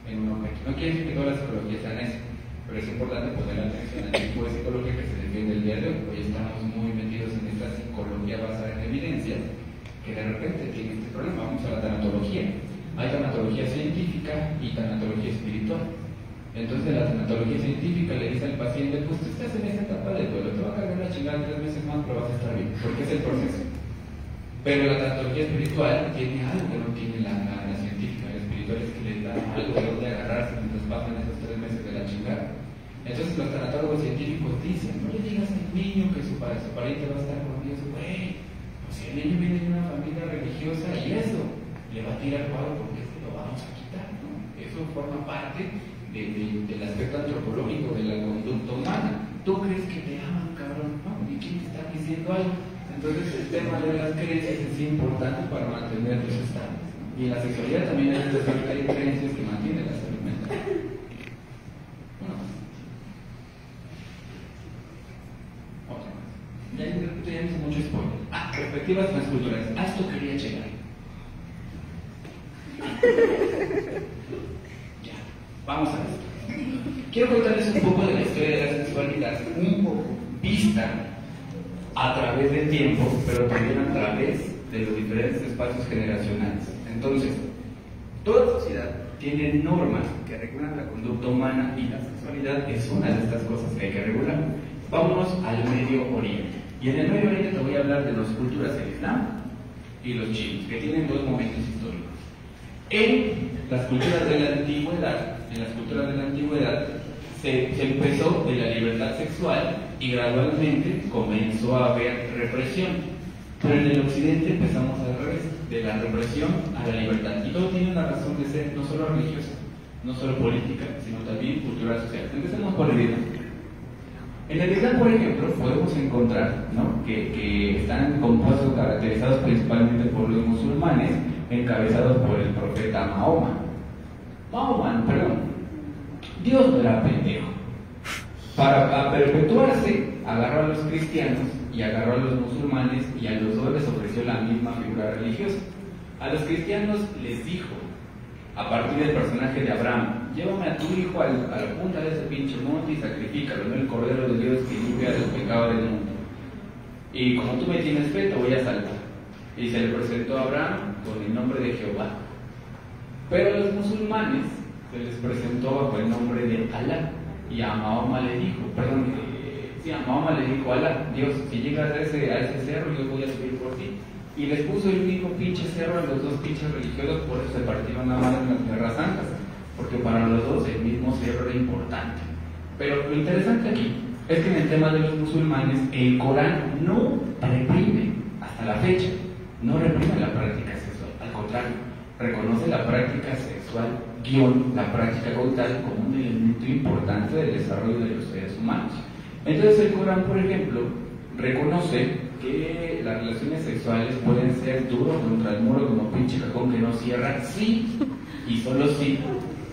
en un objeto. No quiere decir que todas las psicologías sean eso, pero es importante poner atención al tipo de psicología que se defiende el día de hoy. Hoy estamos muy metidos en esta psicología basada en evidencia, que de repente tiene este problema. Vamos a la tanatología. Hay tanatología científica y tanatología espiritual. Entonces la tanatología científica le dice al paciente, pues tú estás en esta etapa de duelo, te va a cargar la chingada 3 meses más, pero vas a estar bien, porque es el proceso. Pero la tanatología espiritual tiene algo que no tiene la científica. La espiritual es que les da algo de donde agarrarse mientras pasan esos 3 meses de la chingada. Entonces los tanatólogos científicos dicen, no le digas al niño que su pariente va a estar con Dios, güey. Si el niño viene de una familia religiosa y eso le va a tirar paro porque se lo vamos a quitar, ¿no? Eso forma parte del aspecto antropológico de la conducta humana. ¿Tú crees que te aman, cabrón? No, ¿y quién te está diciendo algo? Entonces el tema de las creencias es importante para mantener los estados, ¿no? Y en la sexualidad también hay creencias que mantienen la salud mental. Ya hice mucho spoiler. Perspectivas transculturales. A esto quería llegar. Ya, vamos a ver. Quiero contarles un poco de la historia de la sexualidad, un poco vista a través del tiempo, pero también a través de los diferentes espacios generacionales. Entonces, toda sociedad tiene normas que regulan la conducta humana y la sexualidad es una de estas cosas que hay que regular. Vámonos al Medio Oriente. Y en el Medio Oriente te voy a hablar de las culturas del Islam y los chinos, que tienen 2 momentos históricos. En las culturas de la antigüedad, se empezó de la libertad sexual y gradualmente comenzó a haber represión. Pero en el occidente empezamos al revés, de la represión a la libertad. Y todo tiene una razón de ser, no solo religiosa, no solo política, sino también cultural social. Empecemos por el Islam. En el Islam, por ejemplo, podemos encontrar, ¿no?, que están compuestos, caracterizados principalmente por los musulmanes, encabezados por el profeta Mahoma. Dios no era pendejo. Para perpetuarse, agarró a los cristianos y agarró a los musulmanes y a los dos les ofreció la misma figura religiosa. A los cristianos les dijo, a partir del personaje de Abraham, llévame a tu hijo a la punta de ese pinche monte y sacrifícalo, ¿no?, el Cordero de Dios que limpia los pecados del mundo. Y como tú me tienes fe, te voy a salvar. Y se le presentó a Abraham con el nombre de Jehová. Pero a los musulmanes se les presentó bajo el nombre de Alá. Y a Mahoma le dijo, a Mahoma le dijo Alá, Dios, si llegas a ese cerro, yo voy a subir por ti. y les puso el mismo pinche cerro a los dos pinches religiosos, por eso se partieron la madre en las Guerras Santas, porque para los dos el mismo cerro era importante. Pero lo interesante aquí es que en el tema de los musulmanes, el Corán no reprime, hasta la fecha, no reprime la práctica sexual, al contrario, reconoce la práctica sexual, la práctica coital, como un elemento importante del desarrollo de los seres humanos. Entonces el Corán, por ejemplo, reconoce que las relaciones sexuales pueden ser duros contra el muro como pinche cajón que no cierra, sí, y solo sí,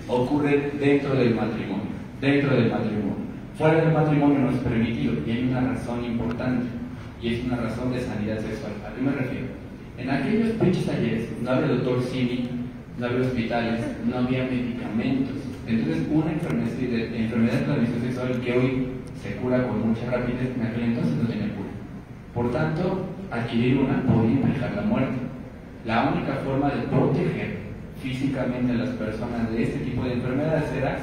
ocurre dentro del matrimonio, Fuera del matrimonio no es permitido, y hay una razón importante, y es una razón de sanidad sexual. ¿A qué me refiero? En aquellos pinches talleres no había doctor Simi, no había hospitales, no había medicamentos. Entonces una enfermedad de transmisión sexual que hoy se cura con mucha rapidez, en aquel entonces no tenía cura. Por tanto, adquirir una podía implicar la muerte. La única forma de proteger físicamente a las personas de este tipo de enfermedades era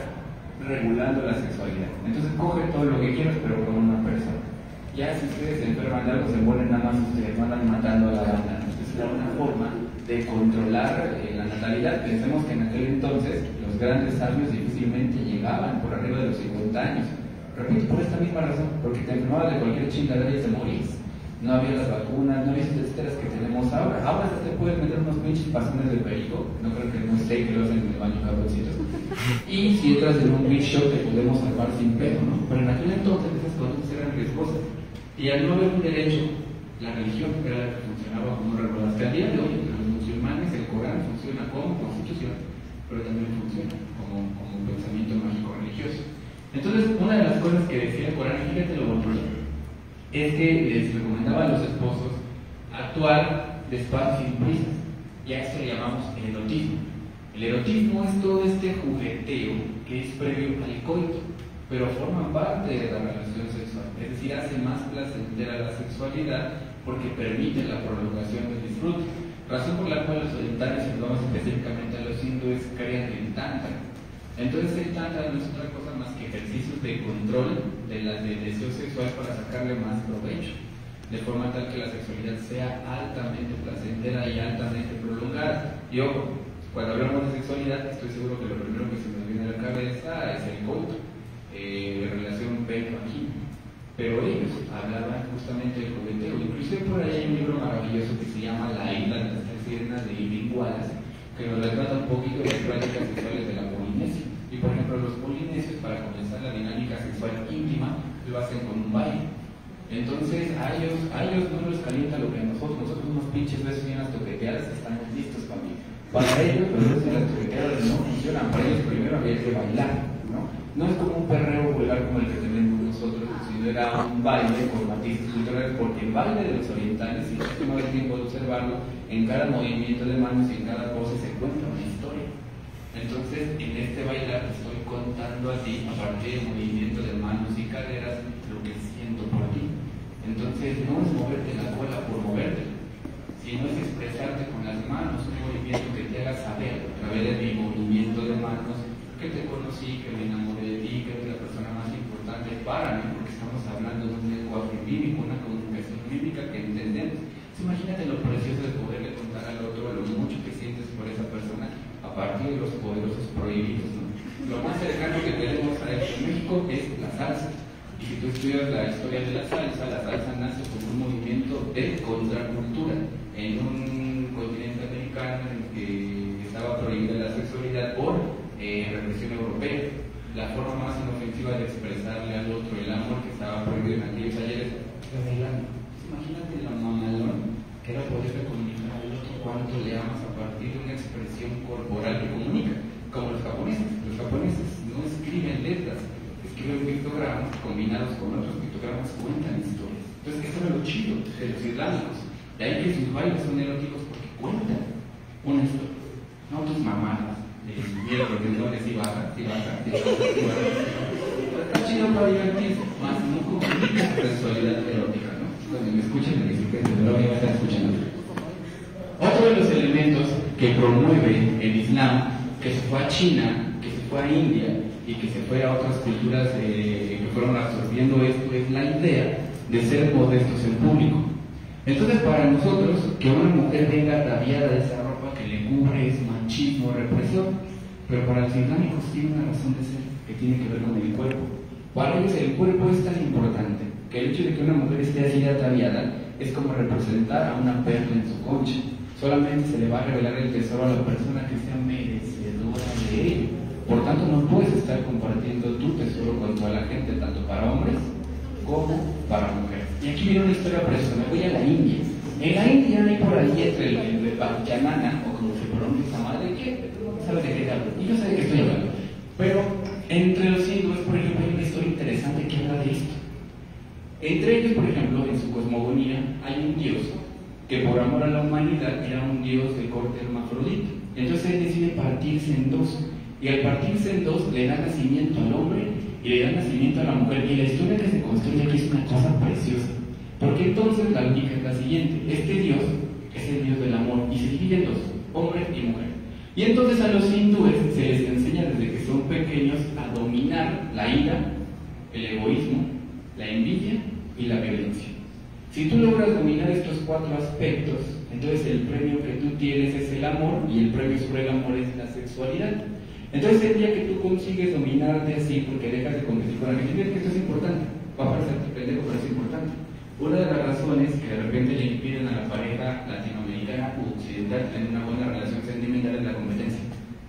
regulando la sexualidad. Entonces coge todo lo que quieras, pero con una persona. Ya si ustedes se enferman de algo, se mueren nada más ustedes, no andan matando a la banda. Entonces era una forma de controlar la natalidad. Pensemos que en aquel entonces los grandes sabios difícilmente llegaban por arriba de los 50 años. Repito, por esta misma razón, porque te enfermabas de cualquier chingadera y te morís. No había las vacunas, no había esas esteras que tenemos ahora. Ahora se te pueden meter unos pinches pasones de perico, no creo que no sé que lo hacen en el baño cabroncitos. Y si entras en un big shot te podemos salvar sin pedo, ¿no? Pero en aquel entonces esas cosas eran riesgosas. Y al no haber un derecho, la religión era la que funcionaba como reglas. Que al día de hoy, los musulmanes, el Corán funciona como constitución, pero también funciona como pensamiento mágico religioso. Entonces, una de las cosas que decía el Corán, fíjate lo bonito, es que les recomendaba a los esposos actuar despacio sin prisas, y a eso le llamamos el erotismo. El erotismo es todo este jugueteo que es previo al coito, pero forma parte de la relación sexual, es decir, hace más placentera la sexualidad porque permite la prolongación del disfrute, razón por la cual los orientales, y vamos específicamente a los hindúes, crean el tantra. Entonces el tantra no es otra cosa más que ejercicios de control del deseo sexual para sacarle más provecho, de forma tal que la sexualidad sea altamente placentera y altamente prolongada. Y ojo, cuando hablamos de sexualidad, estoy seguro que lo primero que se nos viene a la cabeza es el coito, relación pene-vagina. Pero ellos hablaban justamente del jugueteo. Inclusive por ahí hay un libro maravilloso que se llama La isla de las tres sirenas de Irving Wallace, que nos retrata un poquito de las prácticas sexuales de la Polinesia. Y por ejemplo, los polinesios, para comenzar la dinámica sexual íntima, lo hacen con un baile. Entonces a ellos no les calienta lo que a nosotros unos pinches besos y unas toqueteadas, estamos listos para mí. Para ellos los besos y las toqueteadas no funcionan, para ellos primero había que bailar, ¿no? No es como un perreo vulgar como el que tenemos nosotros, sino era un baile con matices culturales, porque el baile de los orientales, si no hay tiempo de observarlo, en cada movimiento de manos y en cada pose se encuentra una historia. Entonces, en este bailar estoy contando a ti, a partir del movimiento de manos y caderas, lo que siento por ti. Entonces, no es moverte la cola por moverte, sino es expresarte con las manos, un movimiento que te haga saber, a través de mi movimiento de manos, que te conocí, que me enamoré de ti, que eres la persona más importante para mí, porque estamos hablando de un lenguaje mímico, una comunicación mímica que entendemos. Entonces, imagínate lo precioso de poderle contar al otro lo mucho que sientes por esa persona a partir de los poderosos prohibidos, ¿no? Lo más cercano que tenemos a esto en México es la salsa. Y si tú estudias la historia de la salsa nace como un movimiento de contracultura en un continente americano en el que estaba prohibida la sexualidad por represión europea. La forma más inofensiva de expresarle al otro el amor que estaba prohibido en aquellos talleres era bailando. Imagínate la mamalón que era poder comunicar al otro cuánto le amas a partir de una expresión corporal que comunica, como los japoneses. Los japoneses no escriben letras, escriben pictogramas combinados con otros pictogramas, cuentan historias. Entonces, eso era lo chido de los islámicos. De ahí que sus bailes son eróticos porque cuentan una historia, no tus mamadas. Mira los tendones y baja. Está chido para divertirse, más no comunica sexualidad erótica, ¿no? Cuando me escuchen me dicen que no me están escuchando. Otro de los elementos que promueve el Islam, que se fue a China, que se fue a India y que se fue a otras culturas que fueron absorbiendo esto, es la idea de ser modestos en público. Entonces, para nosotros, que una mujer venga ataviada de esa ropa que le cubre es machismo, represión, pero para los islámicos tiene una razón de ser que tiene que ver con el cuerpo. Para ellos el cuerpo es tan importante que el hecho de que una mujer esté así de ataviada es como representar a una perla en su concha. Solamente se le va a revelar el tesoro a la persona que sea merecedora de ello. Por tanto, no puedes estar compartiendo tu tesoro con toda la gente, tanto para hombres como para mujeres. Y aquí viene una historia preciosa. Me voy a la India. En la India hay por ahí entre el Pachanana, o como se pronuncia esa madre, que sabe de qué hablo. Y yo sé de qué estoy hablando. Pero entre los hindúes, por ejemplo, hay una historia interesante que habla de esto. Entre ellos, por ejemplo, en su cosmogonía hay un dios que por amor a la humanidad era un dios de corte hermafrodita. Entonces él decide partirse en dos. Y al partirse en dos le da nacimiento al hombre y le da nacimiento a la mujer. Y la historia que se construye aquí es una cosa preciosa. Porque entonces la lógica es la siguiente. Este dios es el dios del amor y se divide en dos, hombre y mujer. Y entonces a los hindúes se les enseña desde que son pequeños a dominar la ira, el egoísmo, la envidia y la violencia. Si tú logras dominar estos cuatro aspectos, entonces el premio que tú tienes es el amor y el premio sobre el amor es la sexualidad. Entonces el día que tú consigues dominarte así porque dejas de competir con la gente, que esto es importante, va a parecerte pendejo, pero es importante. Una de las razones que de repente le impiden a la pareja latinoamericana u occidental tener una buena relación sentimental es la competencia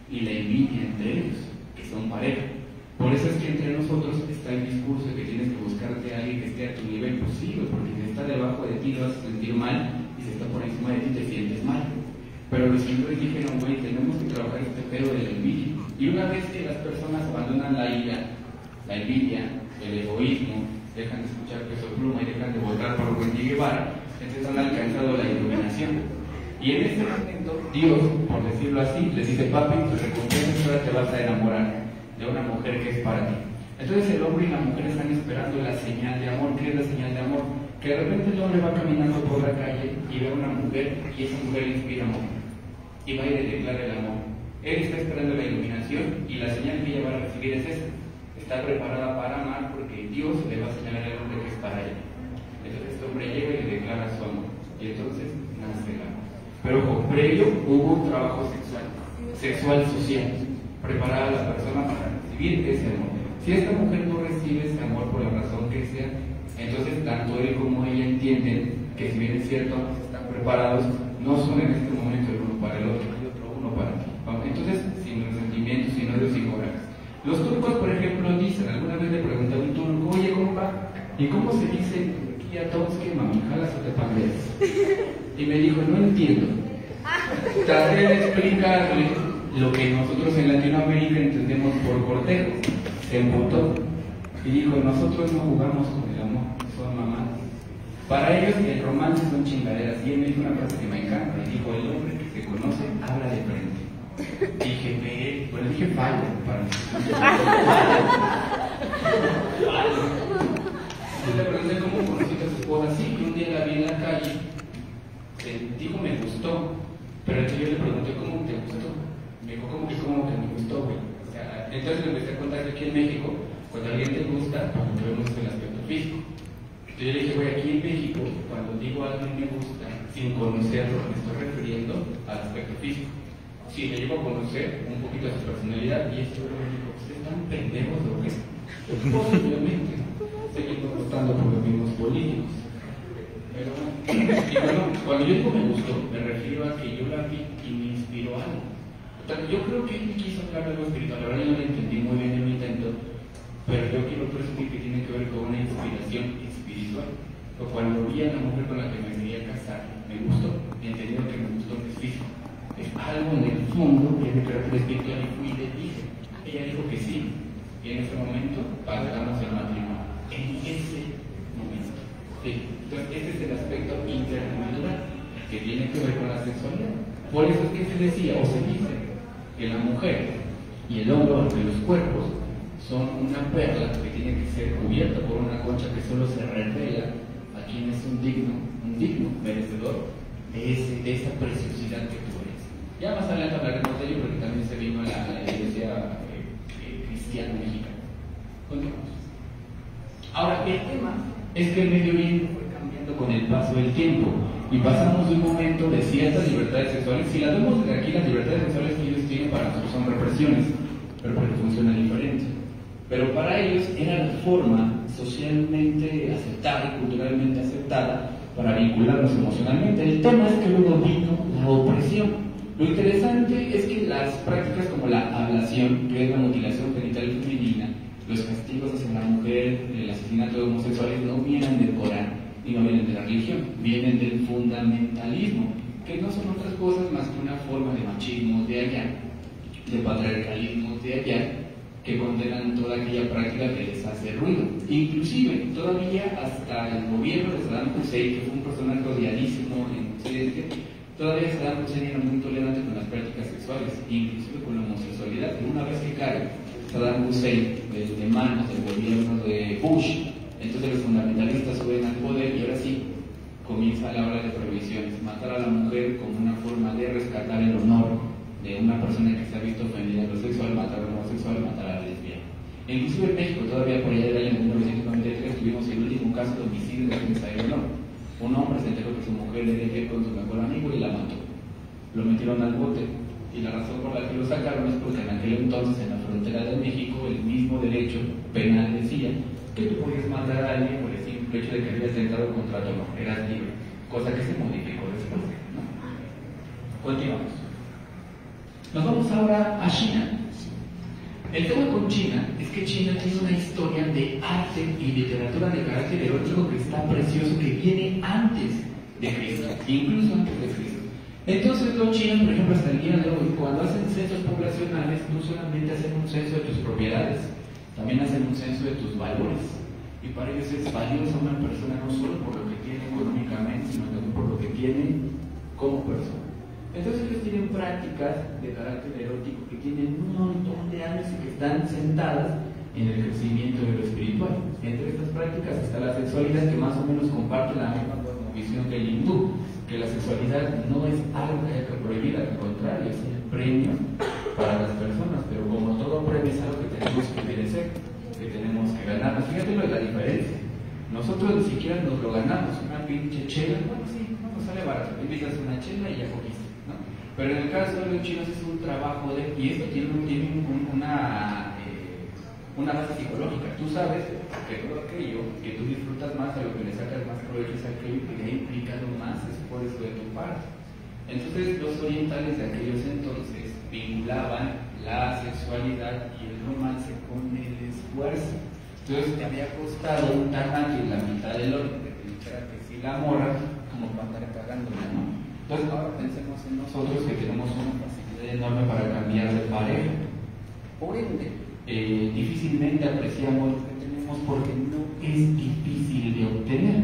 y la envidia entre ellos, que son pareja. Por eso es que entre nosotros está el discurso de que tienes que buscarte a alguien que esté a tu nivel posible, porque si está debajo de ti lo vas a sentir mal y si está por encima de ti te sientes mal. Pero los hindúes dijeron, güey, tenemos que trabajar este pedo de la envidia. Y una vez que las personas abandonan la ira, la envidia, el egoísmo, dejan de escuchar Peso Pluma y dejan de votar por Wendy Guevara, entonces han alcanzado la iluminación. Y en ese momento, Dios, por decirlo así, les dice, papi, tu recompensa ahora te vas a enamorar de una mujer que es para ti. Entonces el hombre y la mujer están esperando la señal de amor. ¿Qué es la señal de amor? Que de repente el hombre va caminando por la calle y ve a una mujer y esa mujer le inspira amor. Y va y le declara el amor. Él está esperando la iluminación y la señal que ella va a recibir es esta. Está preparada para amar porque Dios le va a señalar al hombre que es para ella. Entonces este hombre llega y le declara su amor. Y entonces nace el amor. Pero ojo, previo hubo un trabajo sexual social. Preparar a la persona para recibir ese amor. Si esta mujer no recibe ese amor por la razón que sea, entonces tanto él como ella entienden que si bien es cierto, están preparados, no son en este momento el uno para el otro, y otro uno para ti. Entonces, sin resentimientos, sin odios, sin corajes. Los turcos, por ejemplo, dicen, alguna vez le pregunté a un turco, oye, compa, ¿y cómo se dice aquí a todos que mami, jalas o te pandeas? Y me dijo, no entiendo. Traté de explicarle lo que nosotros en Latinoamérica entendemos por cortejo. Se emputó y dijo, nosotros no jugamos con el amor, son mamás. Para ellos el romance son chingaderas. Y él me dijo una frase que me encanta, y dijo, el hombre que se conoce habla de frente. Dije, bueno, dije falla para mí. Yo le pregunté cómo conociste a su esposa. Sí, que un día la vi en la calle, dijo me gustó, pero entonces yo le pregunté cómo te gustó. Me dijo, ¿cómo que me gustó, güey? O sea, entonces me empecé a contar que aquí en México, cuando a alguien te gusta, pues lo vemos el aspecto físico. Entonces yo le dije, güey, aquí en México, cuando digo a alguien me gusta, sin conocerlo, me estoy refiriendo al aspecto físico. Sí, le llevo a conocer un poquito de su personalidad y esto me dijo, ¿ustedes están pendejos o qué? Posiblemente, seguimos votando por los mismos políticos. Pero bueno, cuando yo digo me gustó, me refiero a que yo la vi y me inspiró algo. Yo creo que él quiso hablar de algo espiritual, la verdad yo no lo entendí muy bien en mi intento, pero yo quiero presumir que tiene que ver con una inspiración espiritual. O cuando vi a la mujer con la que me quería casar, me gustó, entendiendo que me gustó que es físico. Es algo en el fondo que es de carácter espiritual y fui y le dije. Ella dijo que sí, y en ese momento pactamos el matrimonio. En ese momento. Sí. Entonces ese es el aspecto internatural que tiene que ver con la sexualidad. Por eso es que se decía o se dice que la mujer y el hombre de los cuerpos son una perla que tiene que ser cubierta por una concha que solo se revela a quien es un digno merecedor de esa preciosidad que tú eres. Ya más adelante hablaremos de ello porque también se vino a la iglesia cristiana mexicana. Continuamos. Ahora, el tema es que el Medio Oriente fue cambiando con el paso del tiempo y pasamos de un momento de ciertas libertades sexuales. Si las vemos de aquí, las libertades sexuales que ellos tienen para nosotros son represiones, pero porque funcionan diferente. Pero para ellos era la forma socialmente aceptada y culturalmente aceptada para vincularnos emocionalmente. El tema es que luego vino la opresión. Lo interesante es que las prácticas como la ablación, que es la mutilación genital femenina, los castigos hacia la mujer, el asesinato de homosexuales, no vienen del Corán y no vienen de la religión, vienen del fundamentalismo, que no son otras cosas más que una forma de machismo de allá, de patriarcalismo de allá, que condenan toda aquella práctica que les hace ruido. Inclusive, todavía hasta el gobierno de Saddam Hussein, que fue un personaje odiadísimo en Occidente, todavía Saddam Hussein era muy tolerante con las prácticas sexuales, inclusive con la homosexualidad. Y una vez que cae Saddam Hussein de manos del gobierno de Bush, entonces los fundamentalistas suben al poder y ahora sí comienza la hora de prohibiciones. Matar a la mujer como una forma de rescatar el honor de una persona que se ha visto ofendida en lo sexual, matar a un homosexual, matar a la lesbiana. Inclusive en México, todavía por allá del año 1993, tuvimos el último caso de homicidio en defensa del honor. Un hombre se enteró que su mujer le dejó con su mejor amigo y la mató. Lo metieron al bote. Y la razón por la que lo sacaron es porque en aquel entonces, en la frontera de México, el mismo derecho penal decía que tú podías matar a alguien por el simple hecho de que habías atentado contra tu honor. Eras libre. Cosa que se modificó después, ¿no? Continuamos. Nos vamos ahora a China. El tema con China es que China tiene una historia de arte y literatura de carácter erótico que está precioso, que viene antes de Cristo, incluso antes de Cristo. Entonces los chinos, por ejemplo, hasta el día de hoy, cuando hacen censos poblacionales, no solamente hacen un censo de tus propiedades, también hacen un censo de tus valores. Y para ellos es valiosa una persona no solo por lo que tiene económicamente, sino también por lo que tiene como persona. Entonces ellos tienen prácticas de carácter erótico que tienen un montón de años y que están sentadas en el crecimiento de lo espiritual. Entre estas prácticas está la sexualidad, que más o menos comparte la misma visión que el hindú, que la sexualidad no es algo que hay que prohibir, al contrario, es el premio para las personas, pero como todo premio es algo que tenemos que merecer, que tenemos que ganar. Fíjate lo de la diferencia. Nosotros ni siquiera nos lo ganamos, una pinche chela, bueno sí, no sale barato, invitas una chela y ya cogiste. Pero en el caso de los chinos es un trabajo de, y esto tiene una base psicológica. Tú sabes que todo aquello que tú disfrutas más, a lo que le sacas más provecho es aquello que le ha implicado más esfuerzo de tu parte. Entonces los orientales de aquellos entonces vinculaban la sexualidad y el romance con el esfuerzo. Entonces te había costado un tamaño en la mitad del oro que te dijera que sí la morra, como para andar cagándola, ¿no? Entonces ahora pensemos en nosotros que tenemos una facilidad enorme para cambiar de pareja. Por ende, difícilmente apreciamos lo que tenemos porque no es difícil de obtener.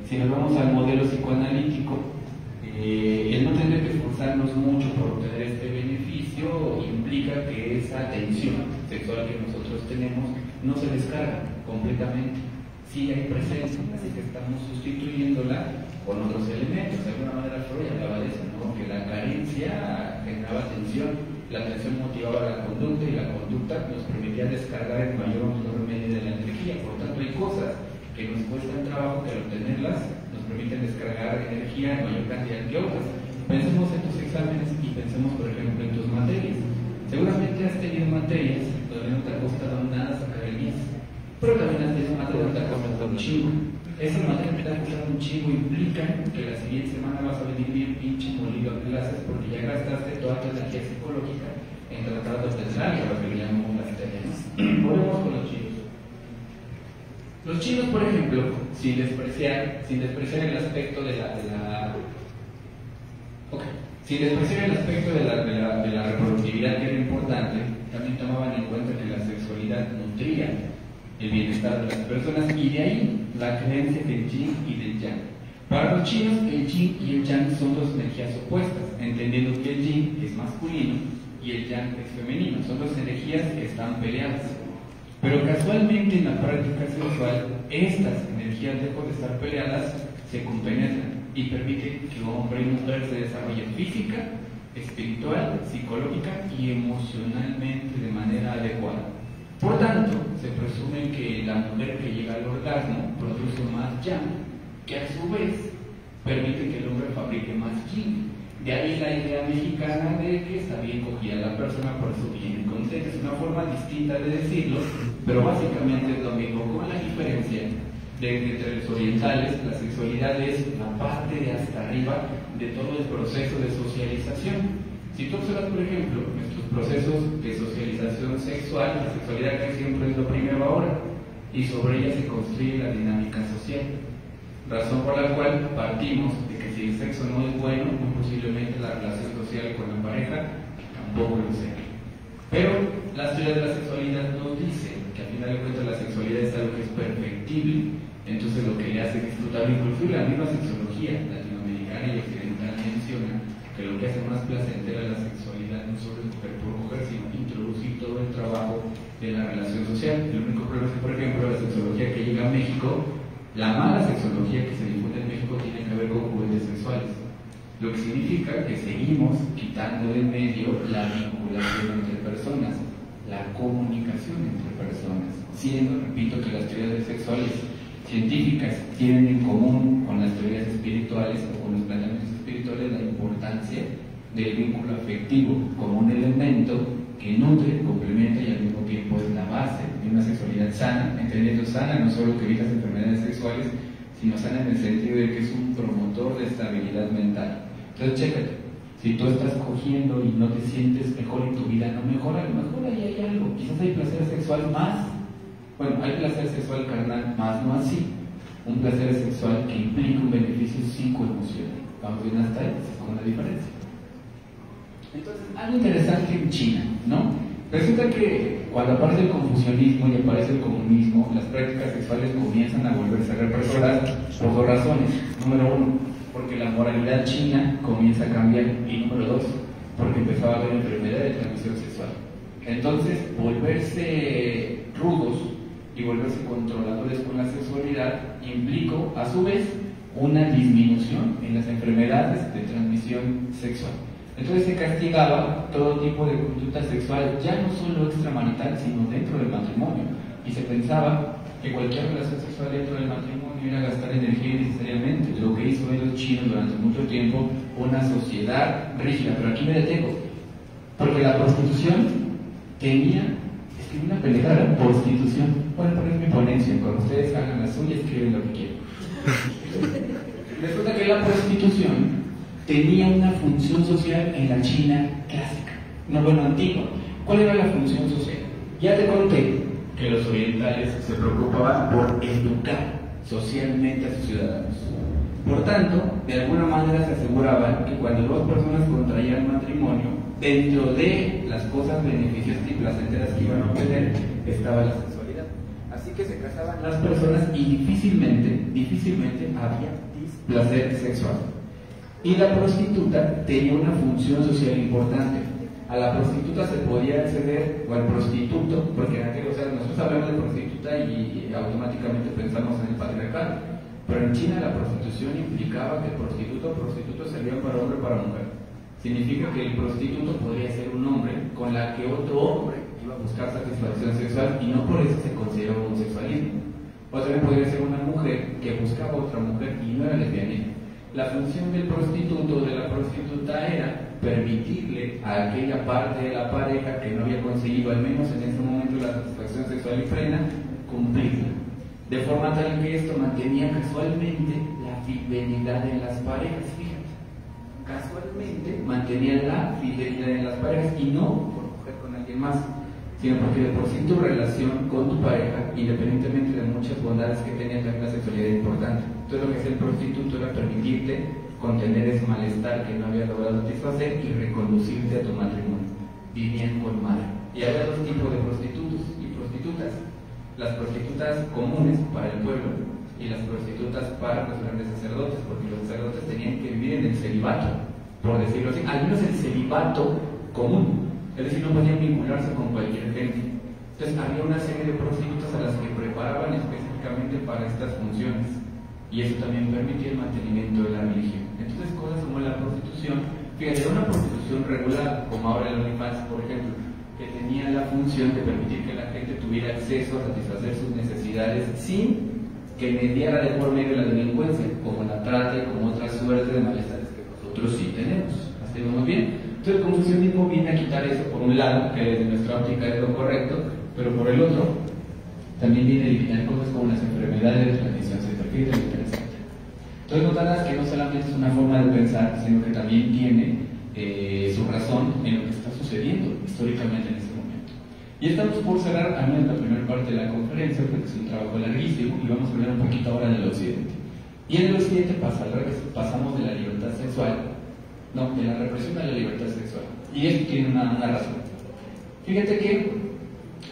Si nos vamos al modelo psicoanalítico, el no tener que esforzarnos mucho por obtener este beneficio implica que esa tensión sexual que nosotros tenemos no se descarga completamente. Sí hay presencia, así que estamos sustituyéndola con otros elementos. De alguna manera Freud hablaba de eso, ¿no? Que la carencia generaba tensión, la tensión motivaba la conducta y la conducta nos permitía descargar en mayor o menor medida de la energía. Por tanto, hay cosas que nos cuestan trabajo, que al obtenerlas nos permiten descargar energía en mayor cantidad que otras. Pensemos en tus exámenes y pensemos, por ejemplo, en tus materias. Seguramente has tenido materias donde no te ha costado nada sacar el 10, pero también has tenido materias donde te ha costado un chingo. Esas materias que te han costado un chingo implican que la siguiente semana vas a venir bien pinche molido a clases porque ya gastaste toda tu energía psicológica en tratar de obtener algo, que le llamamos las tareas. Volvemos con los chinos. Los chinos, por ejemplo, sin despreciar el aspecto de la reproductividad, que era importante, también tomaban en cuenta que la sexualidad nutría el bienestar de las personas, y de ahí la creencia del yin y del yang. Para los chinos, el yin y el yang son dos energías opuestas, entendiendo que el yin es masculino y el yang es femenino. Son dos energías que están peleadas. Pero casualmente en la práctica sexual, estas energías, lejos de estar peleadas, se compenetran y permiten que hombre y mujer se desarrollen física, espiritual, psicológica y emocionalmente de manera adecuada. Por tanto, se presume que la mujer que llega al orgasmo produce más yang, que a su vez permite que el hombre fabrique más yin. De ahí la idea mexicana de que está bien cogida la persona, por eso viene contenta. Es una forma distinta de decirlo, pero básicamente es lo mismo, con la diferencia de que entre los orientales la sexualidad es la parte de hasta arriba de todo el proceso de socialización. Si tú observas, por ejemplo, nuestros procesos de socialización sexual, la sexualidad que siempre es lo primero ahora, y sobre ella se construye la dinámica social. Razón por la cual partimos de que si el sexo no es bueno, muy posiblemente la relación social con la pareja tampoco lo sea. Pero las teorías de la sexualidad nos dicen que al final de cuentas la sexualidad es algo que es perfectible. Entonces lo que le hace disfrutar, inclusive la misma sexología latinoamericana y occidental menciona que lo que hace más placentera la sexualidad no solo es coger por coger, sino introducir todo el trabajo de la relación social. El único problema es que, por ejemplo, la sexología que llega a México, la mala sexología que se difunde en México tiene que ver con juguetes sexuales, lo que significa que seguimos quitando de medio la vinculación entre personas, la comunicación entre personas, siendo, repito, que las teorías sexuales científicas tienen en común con las teorías espirituales o con los planteamientos espirituales la importancia del vínculo afectivo como un elemento que nutre, complementa y al mismo tiempo es la base de una sexualidad sana, entendiendo sana no solo que evitas enfermedades sexuales, sino sana en el sentido de que es un promotor de estabilidad mental. Entonces, chécate, si tú estás cogiendo y no te sientes mejor en tu vida, no mejora, a lo mejor ahí hay algo, quizás hay placer sexual más. Bueno, hay placer sexual carnal, más no así. Un placer sexual que implica un beneficio psicoemocional. Vamos bien hasta ahí, esa es una diferencia. Entonces, algo interesante en China, ¿no? Resulta que cuando aparece el confucianismo y aparece el comunismo, las prácticas sexuales comienzan a volverse represoras por dos razones. Número uno, porque la moralidad china comienza a cambiar. Y número dos, porque empezaba a haber enfermedad de transmisión sexual. Entonces, volverse rudos y volverse controladores con la sexualidad implicó, a su vez, una disminución en las enfermedades de transmisión sexual. Entonces se castigaba todo tipo de conducta sexual, ya no solo extramarital, sino dentro del matrimonio. Y se pensaba que cualquier relación sexual dentro del matrimonio era gastar energía innecesariamente, lo que hizo de los chinos durante mucho tiempo una sociedad rígida. Pero aquí me detengo, porque la prostitución tenía... una pendejada, prostitución. Bueno, pero es mi ponencia, cuando ustedes hagan la suya, escriben lo que quieran. Resulta que la prostitución tenía una función social en la China clásica, no bueno, antigua. ¿Cuál era la función social? Ya te conté que los orientales se preocupaban por educar socialmente a sus ciudadanos. Por tanto, de alguna manera se aseguraban que cuando dos personas contraían matrimonio, dentro de las cosas beneficiosas y placenteras que iban a obtener estaba la sexualidad. Así que se casaban las personas y difícilmente había placer sexual. Y la prostituta tenía una función social importante. A la prostituta se podía acceder, o al prostituto, porque en aquel, o sea, nosotros hablamos de prostituta y automáticamente pensamos en el patriarcado. Pero en China la prostitución implicaba que el prostituto o prostituto servían para hombre o para mujer. Significa que el prostituto podría ser un hombre con la que otro hombre iba a buscar satisfacción sexual y no por eso se considera homosexualismo. O también podría ser una mujer que buscaba a otra mujer y no era lesbianismo. La función del prostituto o de la prostituta era permitirle a aquella parte de la pareja que no había conseguido, al menos en ese momento, la satisfacción sexual y plena, cumplirla. De forma tal que esto mantenía casualmente la fidelidad en las parejas. Fíjate, casualmente mantenía la fidelidad en las parejas y no por coger con alguien más, sino porque de por sí tu relación con tu pareja, independientemente de muchas bondades que tenía, también la sexualidad era importante. Entonces lo que hacía el prostituto era permitirte contener ese malestar que no había logrado satisfacer y reconducirte a tu matrimonio. Vivían con madre. Y había dos tipos de prostitutos y prostitutas. Las prostitutas comunes para el pueblo y las prostitutas para los grandes sacerdotes, porque los sacerdotes tenían que vivir en el celibato, por decirlo así, al menos el celibato común, es decir, no podían vincularse con cualquier gente. Entonces había una serie de prostitutas a las que preparaban específicamente para estas funciones, y eso también permitía el mantenimiento de la religión. Entonces cosas como la prostitución, fíjate, una prostitución regular, como ahora el OnlyFans, por ejemplo, que tenía la función de permitir que la gente tuviera acceso a satisfacer sus necesidades sin que mediara de por medio la delincuencia, como la trata y como otra suerte de malestares que nosotros sí tenemos. ¿Hacemos bien? Entonces el confusionismo viene a quitar eso por un lado, que desde nuestra óptica es lo correcto, pero por el otro también viene a eliminar cosas como las enfermedades de transmisión sexual. Fíjate lo interesante. Entonces notarás que no solamente es una forma de pensar, sino que también tiene su razón en lo que está sucediendo históricamente en este momento. Y estamos por cerrar al menos la primera parte de la conferencia, porque es un trabajo larguísimo, y vamos a hablar un poquito ahora del occidente. Y en el occidente pasa al revés, pasamos de la libertad sexual, no, de la represión a la libertad sexual. Y esto tiene una razón. Fíjate que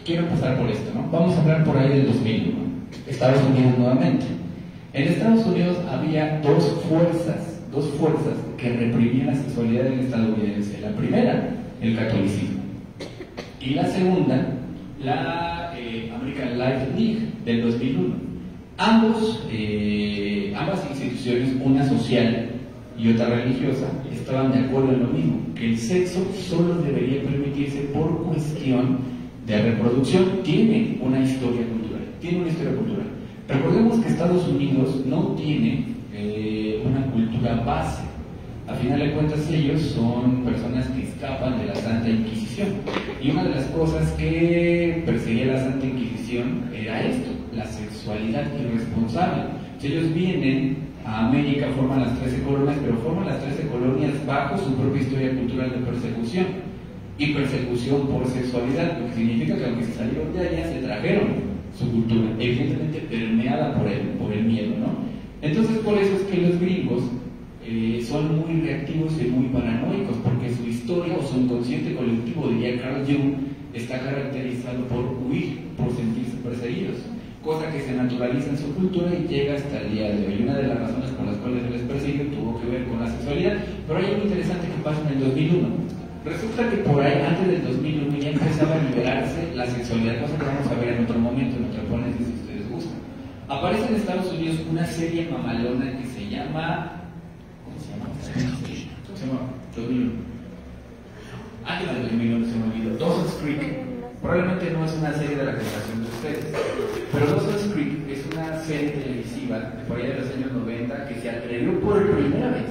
quiero pasar por esto, ¿no? Vamos a hablar por ahí del 2001, Estados Unidos nuevamente. En Estados Unidos había dos fuerzas que reprimían la sexualidad del estadounidense. La primera, el catolicismo. Y la segunda, la American Life League del 2001. Ambas instituciones, una social y otra religiosa, estaban de acuerdo en lo mismo, que el sexo solo debería permitirse por cuestión de reproducción. Tiene una historia cultural. Recordemos que Estados Unidos no tiene una cultura base. A final de cuentas, ellos son personas que escapan de la Santa Inquisición. Y una de las cosas que perseguía la Santa Inquisición era esto, la sexualidad irresponsable. Ellos vienen a América, forman las 13 colonias, pero forman las 13 colonias bajo su propia historia cultural de persecución. Y persecución por sexualidad, lo que significa que aunque se salieron de allá, se trajeron su cultura, evidentemente permeada por el miedo, ¿no? Entonces, por eso es que los gringos son muy reactivos y muy paranoicos, porque su historia o su inconsciente colectivo, diría Carl Jung, está caracterizado por huir, por sentirse perseguidos, cosa que se naturaliza en su cultura y llega hasta el día de hoy. Una de las razones por las cuales se les persigue tuvo que ver con la sexualidad, pero hay algo interesante que pasa en el 2001. Resulta que por ahí, antes del 2001, ya empezaba a liberarse la sexualidad, cosa que vamos a ver en otro momento, en otra ponencia, si ustedes gustan. Aparece en Estados Unidos una serie mamalona que se llama... ¿Cómo se llama? 2001. Antes del 2001 se me olvidó. Dawson's Creek. Probablemente no es una serie de la generación de ustedes, pero Dawson's Creek es una serie televisiva de por allá de los años 90 que se atrevió por primera vez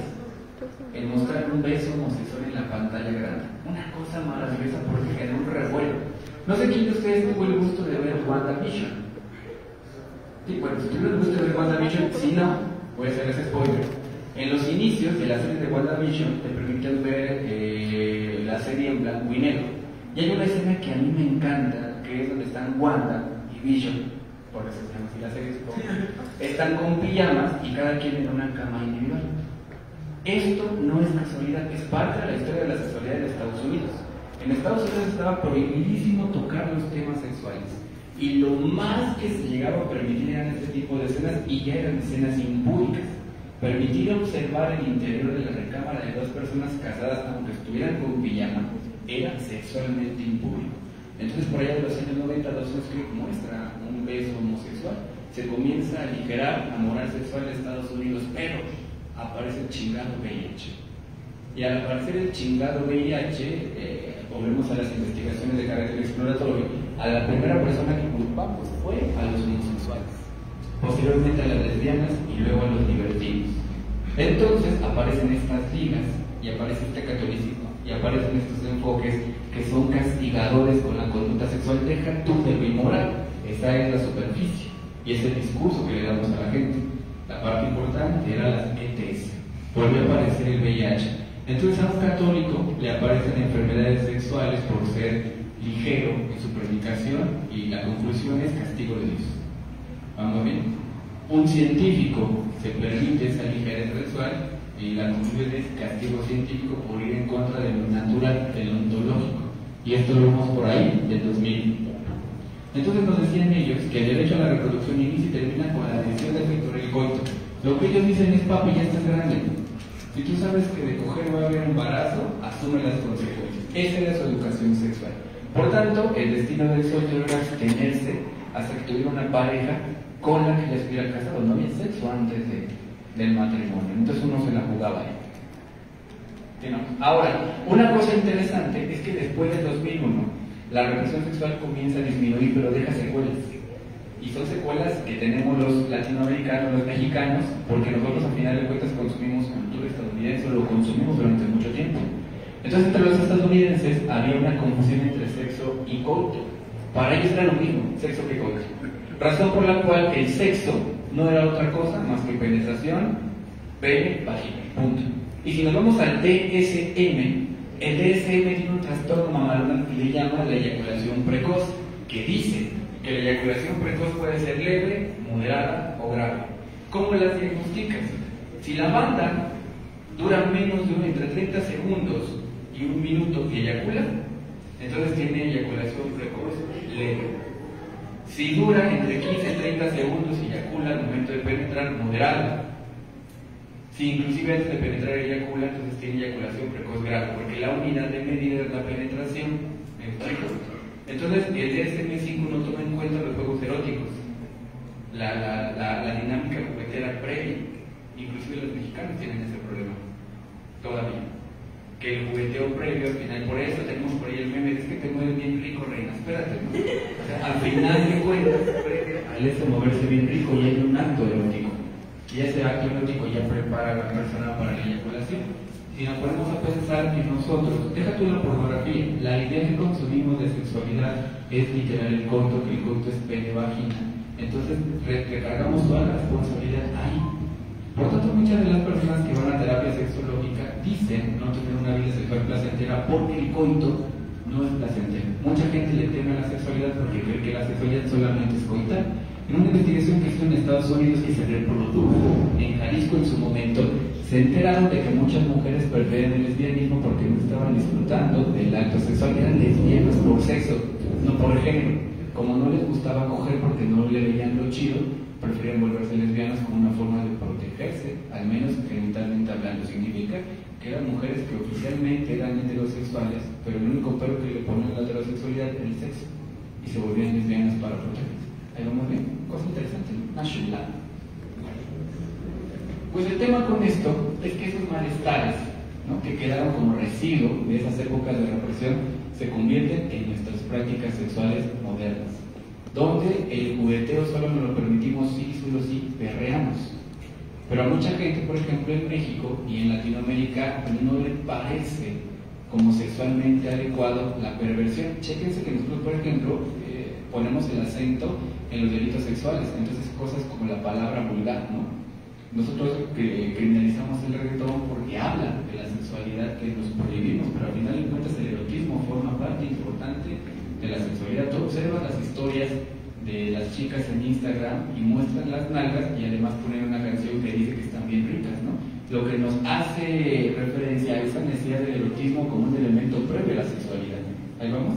en mostrar un beso homosexual en la pantalla grande. Una cosa maravillosa porque generó un revuelo. No sé quién de ustedes tuvo el gusto de ver WandaVision. Sí, bueno, si tuvieron el gusto de ver WandaVision, si no, voy a hacer ese spoiler. En los inicios de la serie de WandaVision te permiten ver la serie en blanco y negro. Y hay una escena que a mí me encanta, que es donde están Wanda y Vision, por eso se llama así la serie, supongo. Están con pijamas y cada quien en una cama individual. Esto no es casualidad, es parte de la historia de la sexualidad de Estados Unidos. En Estados Unidos estaba prohibidísimo tocar los temas sexuales. Y lo más que se llegaba a permitir eran este tipo de escenas, y ya eran escenas impúdicas. Permitir observar el interior de la recámara de dos personas casadas, aunque estuvieran con pijama, era sexualmente impúdico. Entonces, por allá de los años 90, Dawson's Creek muestra un beso homosexual. Se comienza a aligerar la moral sexual de Estados Unidos, pero aparece el chingado VIH. Y al aparecer el chingado VIH, volvemos a las investigaciones de carácter exploratorio, a la primera persona que culpamos fue a los homosexuales, posteriormente a las lesbianas y luego a los libertinos. Entonces aparecen estas ligas y aparece este catolicismo y aparecen estos enfoques que son castigadores con la conducta sexual. Deja tú de lo inmoral, esa es la superficie y es el discurso que le damos a la gente. La parte importante era las ETS. Vuelve a aparecer el VIH. Entonces a un católico le aparecen enfermedades sexuales por ser ligero en su predicación y la conclusión es castigo de Dios. ¿Vamos bien? Un científico se permite esa ligereza sexual y la conclusión es castigo científico por ir en contra de lo natural, de lo ontológico. Y esto lo vemos por ahí del 2001. Entonces nos decían ellos que el derecho a la reproducción inicia y termina con la decisión de efectuar el coito. Lo que ellos dicen es: papi, ya estás grande. Si tú sabes que de coger va a haber embarazo, asume las consecuencias. Esa era su educación sexual. Por tanto, el destino del soltero era abstenerse hasta que tuviera una pareja con la que ya estuviera casado. No había sexo antes del matrimonio. Entonces uno se la jugaba ahí. ¿Sí, no? Ahora, una cosa interesante es que después del 2001, la represión sexual comienza a disminuir, pero deja secuelas. Y son secuelas que tenemos los latinoamericanos, los mexicanos, porque nosotros al final de cuentas consumimos cultura estadounidense o lo consumimos durante mucho tiempo. Entonces entre los estadounidenses había una confusión entre sexo y coito. Para ellos era lo mismo, sexo que coito. Razón por la cual el sexo no era otra cosa más que penetración, pene, vagina, punto. Y si nos vamos al DSM, el DSM tiene un trastorno mamalón que le llama la eyaculación precoz, que dice que la eyaculación precoz puede ser leve, moderada o grave. ¿Cómo las diagnosticas? Si la banda dura menos de entre 30 segundos y 1 minuto y eyacula, entonces tiene eyaculación precoz leve. Si dura entre 15 y 30 segundos y eyacula al momento de penetrar, moderada. Si inclusive antes de penetrar eyacula, entonces tiene eyaculación precoz grave, porque la unidad de medida es la penetración. ¿Me explico? Entonces, el DSM-5 no toma en cuenta los juegos eróticos, la dinámica juguetera previa. Inclusive los mexicanos tienen ese problema, todavía. Que el jugueteo previo, al final, por eso tenemos por ahí el meme, es que te mueves bien rico, reina, espérate, ¿no? O sea, al final de cuentas, al ese moverse bien rico ya hay un acto erótico. Y ese acto erótico ya prepara a la persona para la eyaculación. Si nos ponemos a pensar que nosotros, deja tú la pornografía, la idea que consumimos de sexualidad es literal el coito, que el coito es pene, vagina. Entonces recargamos toda la responsabilidad ahí. Por tanto, muchas de las personas que van a terapia sexológica dicen no tener una vida sexual placentera porque el coito no es placentero. Mucha gente le teme a la sexualidad porque cree que la sexualidad solamente es coitar. En una investigación que hizo en Estados Unidos que se reprodujo en Jalisco en su momento, se enteraron de que muchas mujeres prefieren el lesbianismo porque no estaban disfrutando del acto sexual, eran lesbianas por sexo, no por género. Como no les gustaba coger porque no le veían lo chido, preferían volverse lesbianas como una forma de protegerse, al menos genitalmente hablando. Significa que eran mujeres que oficialmente eran heterosexuales, pero el único pero que le ponían a la heterosexualidad era el sexo, y se volvían lesbianas para protegerse. Ahí vamos bien, cosa interesante, ¿no? Una chulada. Pues el tema con esto es que esos malestares, ¿no?, que quedaron como residuo de esas épocas de represión, se convierten en nuestras prácticas sexuales modernas, donde el jugueteo solo nos lo permitimos sí, solo sí, perreamos. Pero a mucha gente, por ejemplo en México y en Latinoamérica, no le parece como sexualmente adecuado la perversión. Chéquense que nosotros, por ejemplo, ponemos el acento en los delitos sexuales, entonces cosas como la palabra vulgar, ¿no? Nosotros criminalizamos el reggaetón porque habla de la sexualidad que nos prohibimos, pero al final de cuentas el erotismo forma parte importante de la sexualidad. Tú observas las historias de las chicas en Instagram y muestran las nalgas y además ponen una canción que dice que están bien ricas, ¿no? Lo que nos hace referencia a esa necesidad del erotismo como un elemento previo a la sexualidad. Ahí vamos.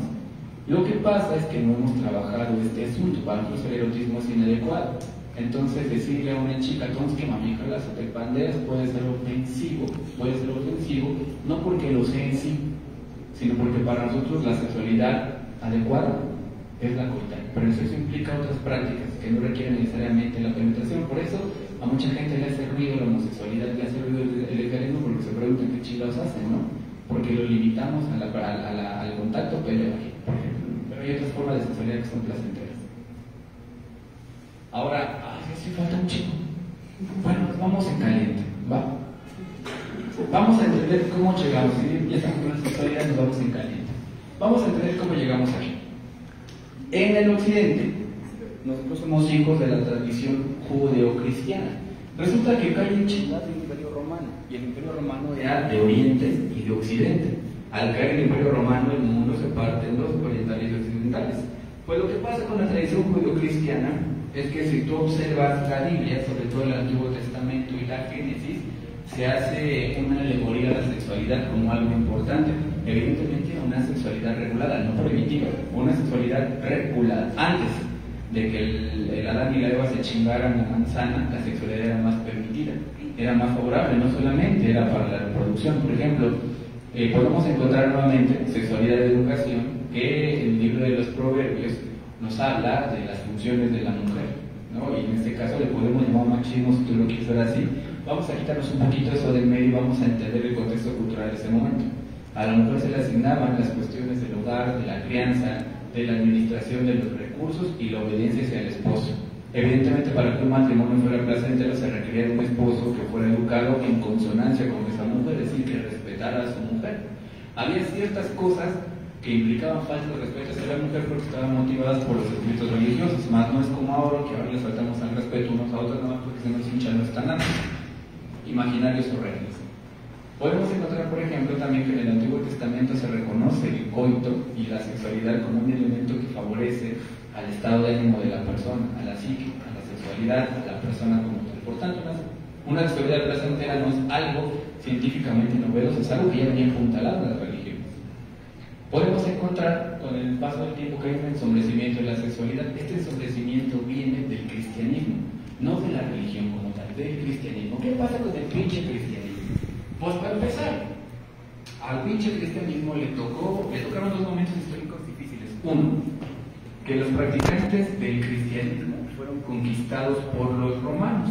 Lo que pasa es que no hemos trabajado este asunto. Para nosotros el erotismo es inadecuado. Entonces decirle a una chica, entonces que mamija las banderas puede ser ofensivo, no porque lo sea en sí, sino porque para nosotros la sexualidad adecuada es la coital. Pero eso implica otras prácticas que no requieren necesariamente la penetración. Por eso a mucha gente le hace ruido la homosexualidad, le hace ruido el lesbianismo, porque se preguntan qué chilados hacen, ¿no? Porque lo limitamos al contacto pene, por ejemplo. Pero hay otras formas de sexualidad que son placenteras. Ahora, sí falta un chico. Bueno, pues vamos en caliente, ¿va? Vamos a entender cómo llegamos. Si ya estamos con la sexualidad, nos vamos en caliente. Vamos a entender cómo llegamos aquí. En el occidente, nosotros somos hijos de la tradición judeocristiana. Resulta que cae en China el Imperio Romano, y el Imperio Romano era de Oriente y de Occidente. Al caer el Imperio Romano, el mundo se parte en dos, orientales y occidentales. Pues lo que pasa con la tradición judeocristiana es que si tú observas la Biblia, sobre todo el Antiguo Testamento y la Génesis, se hace una alegoría a la sexualidad como algo importante. Evidentemente una sexualidad regulada, no prohibitiva, una sexualidad regulada. Antes de que el Adán y la Eva se chingaran la manzana, la sexualidad era más permitida, era más favorable, no solamente era para la reproducción. Por ejemplo, podemos encontrar nuevamente sexualidad de educación, que el libro de los Proverbios nos habla de las funciones de la mujer, ¿no? Y en este caso le podemos llamar machismo si tú lo quieres ver así. Vamos a quitarnos un poquito eso del medio y vamos a entender el contexto cultural de ese momento. A la mujer se le asignaban las cuestiones del hogar, de la crianza, de la administración de los recursos y la obediencia hacia el esposo. Evidentemente, para que un matrimonio fuera placentero se requería de un esposo que fuera educado en consonancia con esa mujer, es decir, que respetara a su mujer. Había ciertas cosas que implicaban falta de respeto hacia la mujer porque estaban motivadas por los sentimientos religiosos, más no es como ahora, que ahora les faltamos al respeto unos a otros, nada más porque se nos hincha nuestra nada. Imaginarios o reglas. Podemos encontrar, por ejemplo, también que en el Antiguo Testamento se reconoce el coito y la sexualidad como un elemento que favorece al estado de ánimo de la persona, a la psique, a la sexualidad, a la persona como tal. Por tanto, una sexualidad placentera no es algo científicamente novedoso, es algo que ya venía apuntalado en las religiones. Podemos encontrar con el paso del tiempo que hay un ensombrecimiento de la sexualidad. Este ensombrecimiento viene del cristianismo, no de la religión como tal, del cristianismo. ¿Qué pasa con el pinche cristianismo? Pues para empezar, al pinche cristianismo le tocaron dos momentos históricos difíciles. Uno, que los practicantes del cristianismo fueron conquistados por los romanos.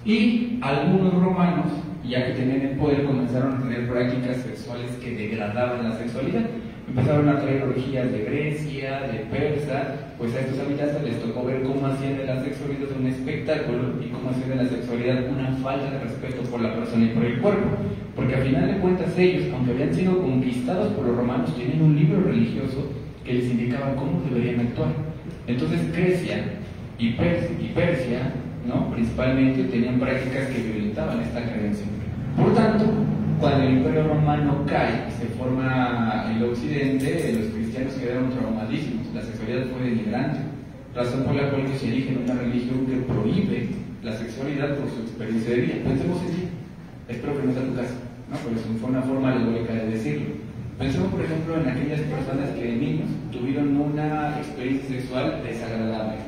Y algunos romanos, ya que tenían el poder, comenzaron a tener prácticas sexuales que degradaban la sexualidad. Empezaron a traer orgías de Grecia, de Persa, pues a estos habitantes les tocó ver cómo hacían de la sexualidad un espectáculo y cómo hacían de la sexualidad una falta de respeto por la persona y por el cuerpo. Porque al final de cuentas ellos, aunque habían sido conquistados por los romanos, tienen un libro religioso que les indicaba cómo deberían actuar. Entonces Grecia y Persia, ¿no?, principalmente tenían prácticas que violentaban esta creencia. Por tanto, cuando el Imperio Romano cae y se forma el Occidente, los cristianos quedaron traumadísimos. La sexualidad fue denigrante, razón por la cual se erige una religión que prohíbe la sexualidad por su experiencia de vida. Pensemos en sí, espero que no sea tu caso, ¿no?, porque fue una forma alegórica de decirlo. Pensemos, por ejemplo, en aquellas personas que de niños tuvieron una experiencia sexual desagradable,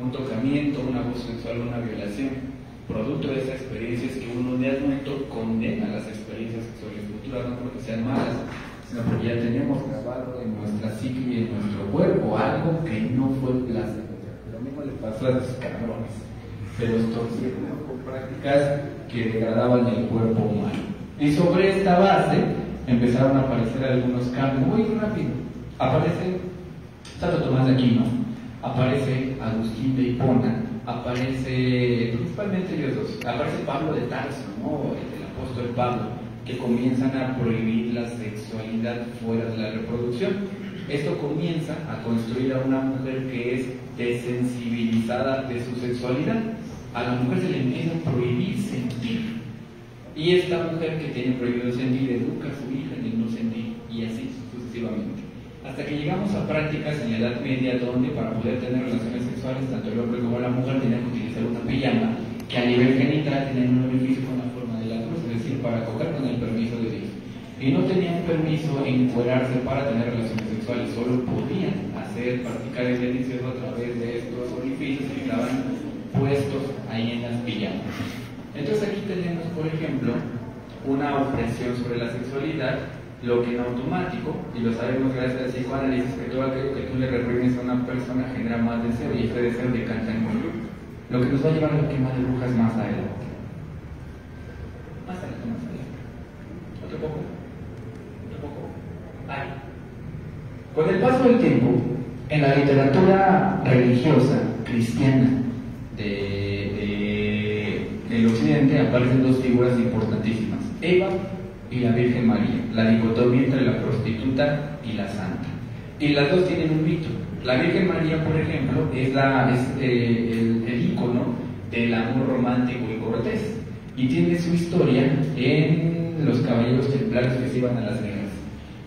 un tocamiento, un abuso sexual, una violación. Producto de esa experiencia es que uno de adulto condena las experiencias sexuales futuras, no porque sean malas, sino porque ya tenemos grabado en nuestra psique y en nuestro cuerpo algo que no fue placentero. Lo mismo le pasó a los cabrones, se los torcieron con prácticas que degradaban el cuerpo humano. Y sobre esta base empezaron a aparecer algunos cambios muy rápido. Aparece Santo Tomás de Aquino, aparece Agustín de Hipona, aparece principalmente ellos dos, aparece Pablo de Tarso, ¿no?, el apóstol Pablo, que comienzan a prohibir la sexualidad fuera de la reproducción. Esto comienza a construir a una mujer que es desensibilizada de su sexualidad. A la mujer se le empieza a prohibir sentir, y esta mujer que tiene prohibido sentir educa a su hija en el no sentir, y así sucesivamente. Hasta que llegamos a prácticas en la Edad Media donde para poder tener relaciones sexuales tanto el hombre como la mujer tenían que utilizar una pijama que a nivel genital tenían un orificio con la forma de la cruz, es decir, para coger con el permiso de Dios. Y no tenían permiso en encuerarse para tener relaciones sexuales, solo podían practicar el delicioso a través de estos orificios que estaban puestos ahí en las pijamas. Entonces aquí tenemos, por ejemplo, una opresión sobre la sexualidad, lo que en automático, y lo sabemos gracias al psicoanálisis, que todo aquello que tú le reprimes a una persona genera más deseo, y este deseo decanta en conducta, lo que nos va a llevar a la quema de brujas más adelante. Más adelante. Otro poco. Ahí. Con el paso del tiempo, en la literatura religiosa cristiana del occidente aparecen dos figuras importantísimas: Eva y la Virgen María, la dicotomía entre la prostituta y la santa. Y las dos tienen un mito. La Virgen María, por ejemplo, es el ícono del amor romántico y cortés, y tiene su historia en los caballeros templarios que se iban a las guerras.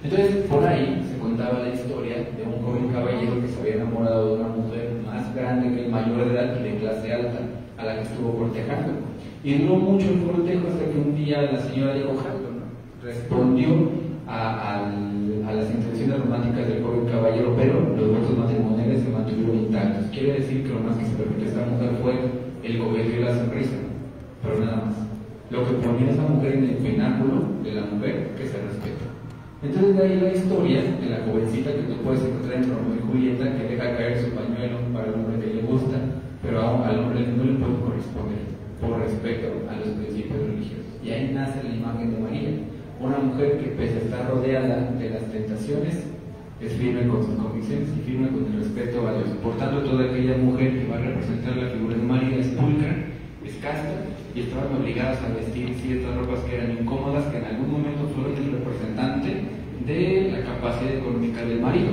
Entonces, por ahí se contaba la historia de un joven caballero que se había enamorado de una mujer más grande que el mayor de edad y de clase alta, a la que estuvo cortejando. Y duró mucho el cortejo hasta que un día la señora Diego respondió a las intenciones románticas del joven caballero, pero los votos matrimoniales se mantuvieron intactos. Quiere decir que lo más que se permitió a esta mujer fue el coqueteo y la sonrisa, pero nada más. Lo que ponía a esa mujer en el pináculo de la mujer que se respeta. Entonces de ahí la historia de la jovencita que tú puedes encontrar en Romeo y Julieta, que deja caer su pañuelo para el hombre que le gusta, pero al hombre no le puede corresponder por respeto a los principios religiosos. Y ahí nace la imagen de María, una mujer que pese a estar rodeada de las tentaciones, es firme con sus convicciones y firme con el respeto a Dios. Por tanto, toda aquella mujer que va a representar la figura de María es pulcra, es casta, y estaban obligadas a vestir ciertas ropas que eran incómodas, que en algún momento fueron el representante de la capacidad económica del marido.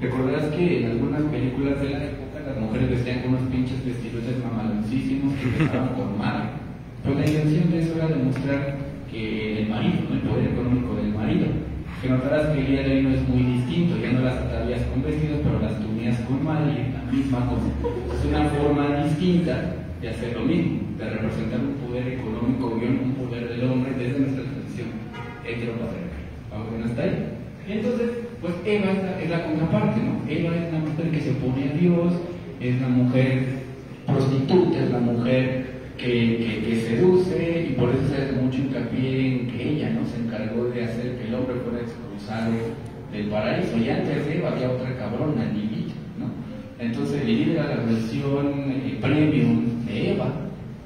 Recordarás que en algunas películas de la época las mujeres vestían con unos pinches vestidos mamaloncísimos que empezaban con madre. Pero la intención de eso era demostrar que el marido, el poder económico del marido, que notarás que el día de hoy no es muy distinto, ya no las atavías con vestidos, pero las tunías con madre, y la misma cosa. Es una forma distinta de hacer lo mismo, de representar un poder económico, un poder del hombre desde nuestra tradición heteropatriarcal. ¿Vamos bien hasta ahí? Y entonces, pues Eva es la contraparte, ¿no? Eva es la mujer que se opone a Dios, es la mujer prostituta, es la mujer que seduce, y por eso se hace mucho hincapié en que ella, ¿no?, se encargó de hacer que el hombre fuera expulsado del paraíso. Y antes de Eva había otra cabrona, Lilith, ¿no? Entonces Lilith era la versión premium de Eva.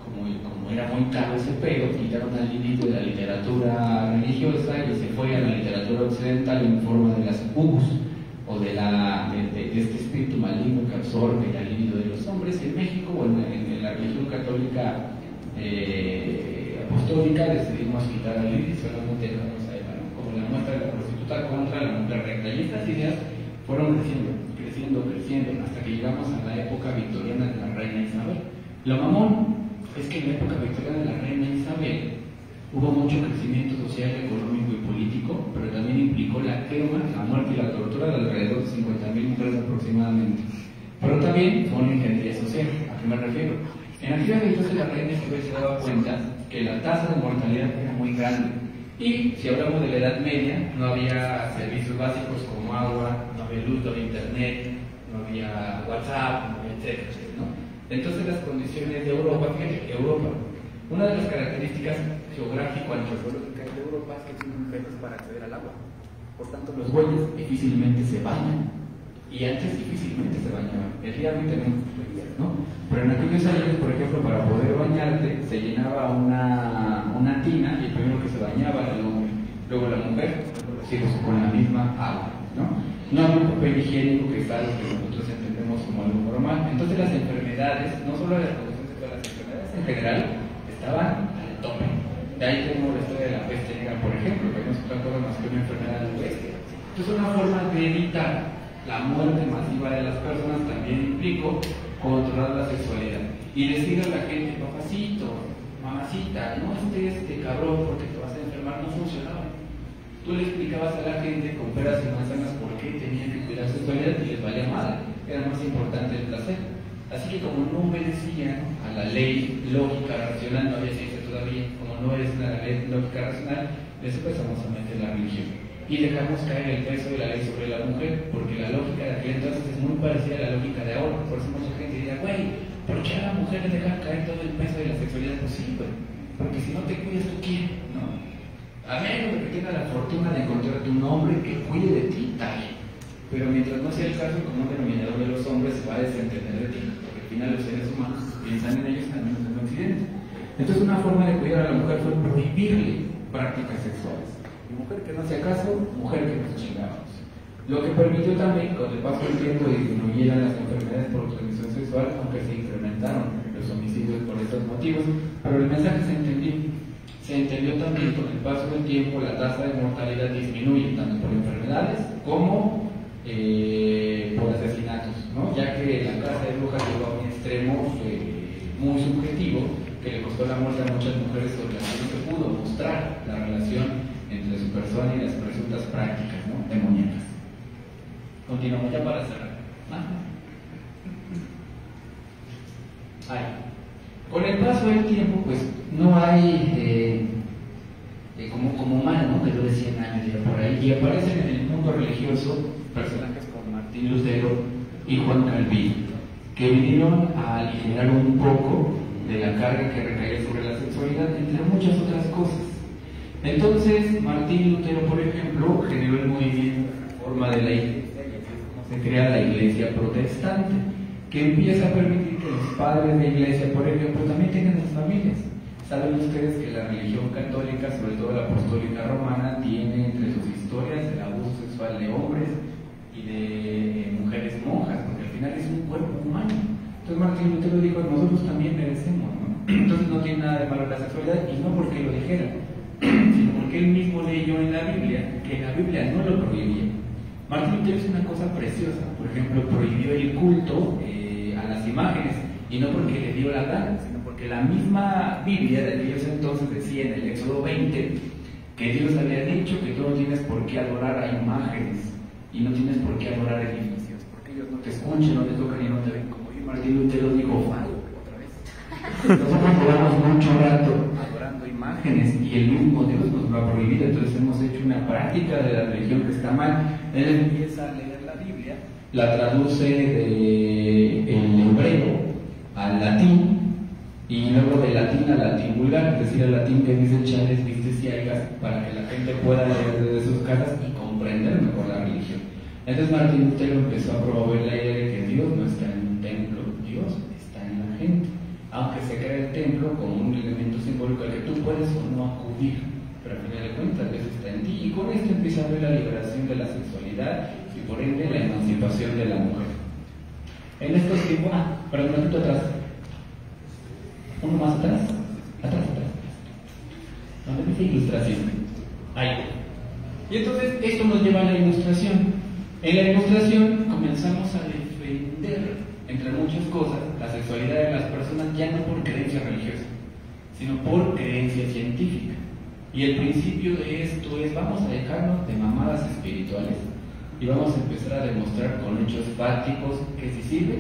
Como era muy caro ese pedo, quitaron a Lilith de la literatura religiosa y se fue a la literatura occidental en forma de las hubus, o de este espíritu maligno que absorbe la libido de los hombres. En México, o en la religión católica apostólica, decidimos quitar a Lilith y solamente dejamos a Eva, ¿no?, como la muestra de la prostituta contra la mujer recta. Y estas ideas fueron creciendo, hasta que llegamos a la época victoriana de la reina Isabel. Lo mamón es que en la época victoriana de la reina Isabel hubo mucho crecimiento social, económico y político, pero también implicó la quema, la muerte y la tortura de alrededor de 50.000 mujeres aproximadamente. Pero también fue una ingeniería social. ¿A qué me refiero? En aquella entonces la reina Isabel se daba cuenta que la tasa de mortalidad era muy grande. Y si hablamos de la Edad Media, no había servicios básicos como agua, no había luz, no había internet, no había WhatsApp, no había etcétera, ¿no? Entonces las condiciones de Europa, fíjate, Europa, una de las características geográfico-antropológicas de Europa es que tienen peces para acceder al agua. Por tanto, los güeyes difícilmente se bañan. Y antes difícilmente se bañaban. El día de hoy tenemos tuberías, ¿no? Pero en aquellos años, por ejemplo, para poder bañarte, se llenaba una tina y el primero que se bañaba era el hombre. Luego la mujer, los hijos con la misma agua, ¿no? No había un papel higiénico, que es algo que nosotros entendemos como algo normal. Entonces las enfermedades, no solo la reproducción sexual, las enfermedades en general estaban al tope. De ahí tenemos la historia de la peste negra, por ejemplo, que no es otra cosa más que una enfermedad de peste. Entonces una forma de evitar la muerte masiva de las personas también implicó controlar la sexualidad y decirle a la gente: papacito, mamacita, no estés cabrón porque te vas a enfermar. No funcionaba. Tú le explicabas a la gente con peras y manzanas por qué tenían que cuidar su sexualidad y les valía madre. Era más importante el placer. Así que como no obedecían a la ley lógica racional, no había ciencia todavía, como no es una ley lógica racional, les empezamos a meter la religión y dejamos caer el peso de la ley sobre la mujer, porque la lógica de aquel entonces es muy parecida a la lógica de ahora. Por eso mucha gente diría: güey, ¿por qué a la mujer le dejan caer todo el peso de la sexualidad? Pues sí, güey, porque si no te cuidas, ¿tú quién? ¿No? A menos de que tenga la fortuna de encontrarte un hombre que cuide de ti, tal. Pero mientras no sea el caso, como un denominador de los hombres se va a desentender de ti, porque al final los seres humanos piensan en ellos, al menos en Occidente. Entonces una forma de cuidar a la mujer fue prohibirle prácticas sexuales. Y mujer que no hacía caso, mujer que nos chingábamos. Lo que permitió también, con el paso del tiempo, disminuyeran las enfermedades por transmisión sexual, aunque se incrementaron los homicidios por estos motivos, pero el mensaje se entendió. Se entendió también con el paso del tiempo la tasa de mortalidad disminuye tanto por enfermedades como por asesinatos, ¿no? Ya que la caza de brujas llegó a un extremo muy subjetivo que le costó la muerte a muchas mujeres, sobre las que no se pudo mostrar la relación entre su persona y las presuntas prácticas, ¿no?, demoníacas. Continuamos ya para cerrar. Con el paso del tiempo, pues no hay como mal, ¿no?, que dure 100 años ya por ahí, y aparecen en el mundo religioso personajes como Martín Lutero y Juan Calvino, que vinieron a aligerar un poco de la carga que recaía sobre la sexualidad, entre muchas otras cosas. Entonces, Martín Lutero, por ejemplo, generó el movimiento de reforma de la Iglesia, y así es como se crea la Iglesia protestante, que empieza a permitir que los padres de Iglesia, por ejemplo, también tengan sus familias. Saben ustedes que la religión católica, sobre todo la apostólica romana, tiene entre sus historias el abuso sexual de hombres y de mujeres monjas, porque al final es un cuerpo humano. Entonces Martín Lutero dijo, nosotros también merecemos, ¿no? Entonces no tiene nada de malo la sexualidad, y no porque lo dijera, sino porque él mismo leyó en la Biblia que la Biblia no lo prohibía. Martín Lutero hizo una cosa preciosa, por ejemplo, prohibió el culto a las imágenes, y no porque le dio la gana, sino porque la misma Biblia de aquellos entonces decía en el Éxodo 20 que Dios había dicho que tú no tienes por qué adorar a imágenes y no tienes por qué adorar edificios, porque ellos no te escuchan, no te tocan y no te ven. Como yo, Martín Lutero dijo, otra vez. Nosotros duramos mucho rato adorando imágenes y el mismo Dios nos lo ha prohibido, entonces hemos hecho una práctica de la religión que está mal. Él empieza a leer la Biblia, la traduce del hebreo al latín, y luego del latín al latín vulgar, es decir, al latín que dice chales, vistes y algas, para que la gente pueda leer desde sus casas y comprender mejor la religión. Entonces Martín Lutero empezó a promover la idea de que Dios no está en un templo, Dios está en la gente, aunque se crea el templo como un elemento simbólico al que tú puedes o no acudir, pero al final de cuentas Dios está en ti, y con esto empieza a ver la liberación de la sexualidad y por ende la emancipación de la mujer. En estos tiempos, perdón, un poquito atrás. Uno más atrás. Atrás. ¿Dónde dice ilustración? Ahí. Y entonces esto nos lleva a la ilustración. En la ilustración comenzamos a defender, entre muchas cosas, la sexualidad de las personas ya no por creencia religiosa, sino por creencia científica. Y el principio de esto es, vamos a dejarnos de mamadas espirituales y vamos a empezar a demostrar con hechos fácticos que sí sirve,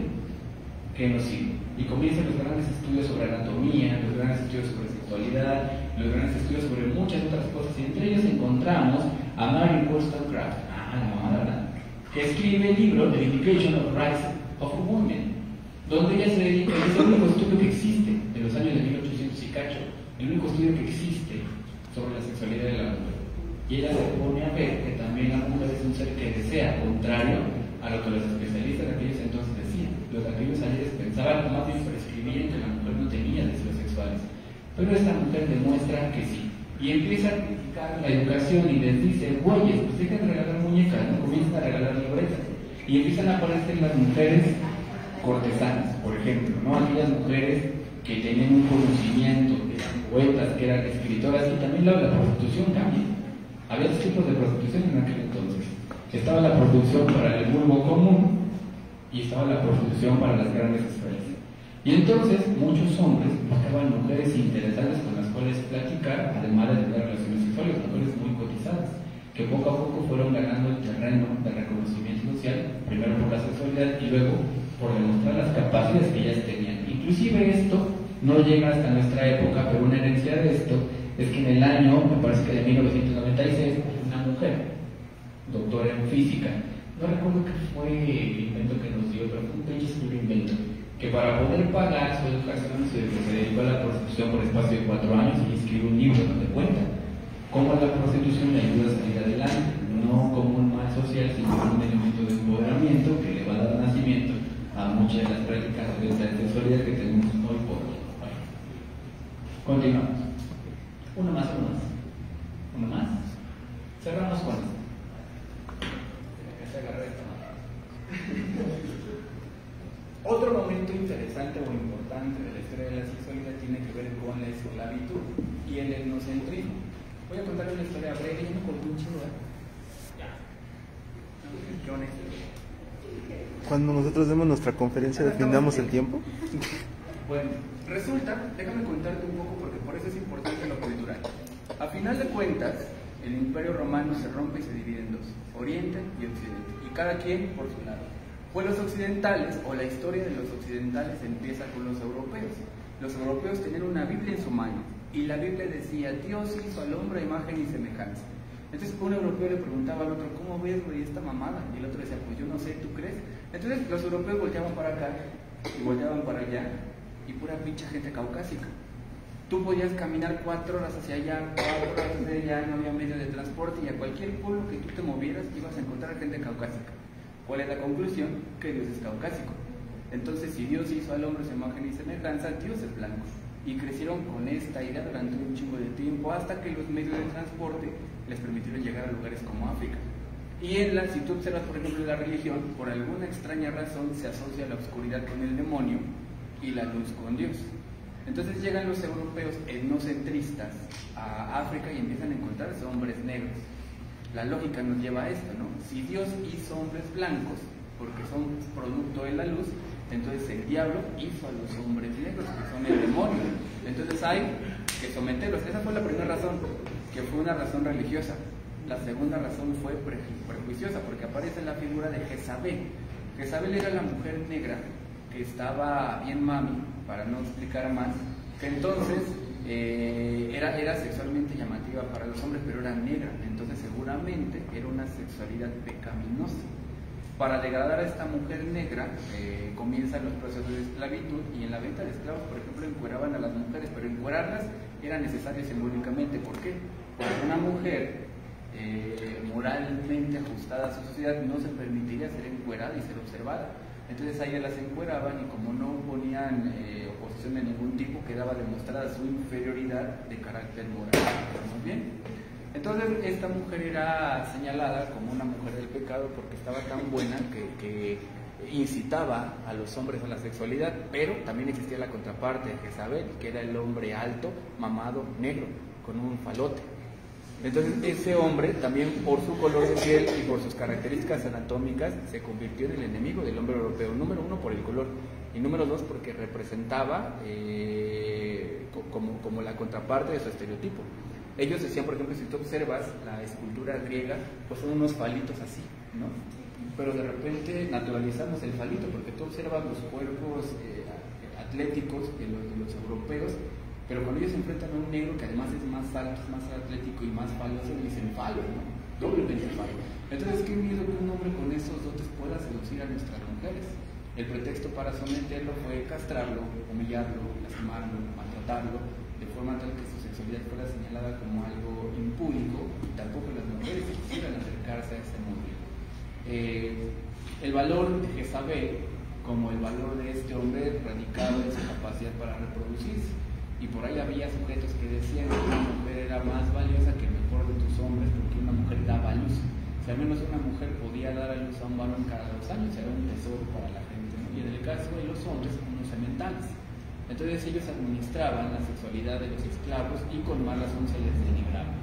que no sirve. Y comienzan los grandes estudios sobre anatomía, los grandes estudios sobre sexualidad, los grandes estudios sobre muchas otras cosas, y entre ellos encontramos a Mary Wollstonecraft, la mamá blanca, que escribe el libro The Vindication of Rights of Women, donde ella se dedica, es el único estudio que existe en los años de 1800 y cacho, el único estudio que existe sobre la sexualidad de la mujer. Y ella se pone a ver que también la mujer es un ser que desea, contrario a lo que los especialistas de aquellos entonces decían. Los de aquellos ayeres pensaban, más bien prescribían, que la mujer no tenía deseos sexuales. Pero esta mujer demuestra que sí. Y empieza a criticar la educación y les dice, güeyes, pues dejen de regalar muñecas, no comienzan a regalar libretas. Y empiezan a aparecer las mujeres cortesanas, por ejemplo, ¿no? Aquellas mujeres que tenían un conocimiento, que eran poetas, que eran escritoras, y también la prostitución cambia. Había dos tipos de prostitución en aquel entonces. Estaba la prostitución para el vulgo común y estaba la prostitución para las grandes esferas. Y entonces muchos hombres buscaban mujeres interesantes con las cuales platicar, además de tener relaciones sexuales, mujeres muy cotizadas, que poco a poco fueron ganando el terreno de reconocimiento social, primero por la sexualidad y luego por demostrar las capacidades que ellas tenían. Inclusive esto no llega hasta nuestra época, pero una herencia de esto es que en el año, me parece que de 1996, una mujer, doctora en física, no recuerdo qué fue el invento que nos dio, pero fue un pinche invento, que para poder pagar su educación se dedicó a la prostitución por espacio de 4 años y escribió un libro donde cuenta cómo la prostitución le ayuda a salir adelante, no como un mal social, sino como un elemento de empoderamiento que le va a dar nacimiento a muchas de las prácticas de esta sexualidad que tenemos hoy por hoy. Bueno, continuamos. Uno más. Cerramos con esto. Otro momento interesante o importante de la historia de la sexualidad tiene que ver con la esclavitud y el etnocentrismo. Voy a contar una historia breve, yo me acuerdo un chingo, Cuando nosotros demos nuestra conferencia, definamos el tiempo. Bueno, resulta, déjame contarte un poco porque por eso es importante lo cultural. A final de cuentas, el Imperio Romano se rompe y se divide en dos, Oriente y Occidente, y cada quien por su lado. Pues los occidentales, o la historia de los occidentales empieza con los europeos. Los europeos tenían una Biblia en su mano, y la Biblia decía, Dios hizo al hombre a imagen y semejanza. Entonces un europeo le preguntaba al otro, ¿cómo ves, güey, esta mamada? Y el otro decía, pues yo no sé, ¿tú crees? Entonces los europeos volteaban para acá, y volteaban para allá, y pura pincha gente caucásica. Tú podías caminar 4 horas hacia allá, 4 horas hacia allá, no había medio de transporte, y a cualquier pueblo que tú te movieras ibas a encontrar gente caucásica. ¿Cuál es la conclusión? Que Dios es caucásico. Entonces, si Dios hizo al hombre su imagen y semejanza, Dios es blanco. Y crecieron con esta idea durante un chingo de tiempo, hasta que los medios de transporte les permitieron llegar a lugares como África. Y si tú observas, por ejemplo, la religión, por alguna extraña razón se asocia la oscuridad con el demonio y la luz con Dios. Entonces llegan los europeos etnocentristas a África y empiezan a encontrarse hombres negros. La lógica nos lleva a esto, ¿no? Si Dios hizo hombres blancos, porque son producto de la luz, entonces el diablo hizo a los hombres negros, que son el demonio. Entonces hay que someterlos. Esa fue la primera razón, que fue una razón religiosa. La segunda razón fue prejuiciosa, porque aparece la figura de Jezabel. Jezabel era la mujer negra que estaba bien mami, para no explicar más, que entonces era sexualmente llamativa para los hombres, pero era negra, entonces seguramente era una sexualidad pecaminosa. Para degradar a esta mujer negra comienzan los procesos de esclavitud, y en la venta de esclavos, por ejemplo, encueraban a las mujeres, pero encuerarlas era necesario simbólicamente. ¿Por qué? Porque una mujer moralmente ajustada a su sociedad no se permitiría ser encuerada y ser observada. Entonces a ellas las encueraban, y como no ponían oposición de ningún tipo, quedaba demostrada su inferioridad de carácter moral. ¿Estamos bien? Entonces esta mujer era señalada como una mujer del pecado porque estaba tan buena que incitaba a los hombres a la sexualidad, pero también existía la contraparte de Jezabel, que era el hombre alto, mamado, negro, con un falote. Entonces ese hombre, también por su color de piel y por sus características anatómicas, se convirtió en el enemigo del hombre europeo. Número uno, por el color, y número dos, porque representaba como la contraparte de su estereotipo. Ellos decían, por ejemplo, si tú observas la escultura griega, pues son unos falitos así, ¿no? Pero de repente naturalizamos el falito, porque tú observas los cuerpos atléticos de los europeos, pero cuando ellos se enfrentan a un negro que además es más alto, más atlético y más faloso, le dicen falo, ¿no? Doblemente falo. Entonces, qué miedo que un hombre con esos dotes pueda seducir a nuestras mujeres. El pretexto para someterlo fue castrarlo, humillarlo, lastimarlo, maltratarlo, de forma tal que su sexualidad fuera señalada como algo impúdico, y tampoco las mujeres quisieran acercarse a ese mundo. El valor de Jezabel, como el valor de este hombre, radicado en su capacidad para reproducirse. Y por ahí había sujetos que decían que una mujer era más valiosa que el mejor de tus hombres, porque una mujer daba luz. Si al menos una mujer podía dar a luz a un varón cada 2 años, era un tesoro para la gente, ¿no? Y en el caso de los hombres, unos sementales. Entonces ellos administraban la sexualidad de los esclavos y con más razón se les denigraba.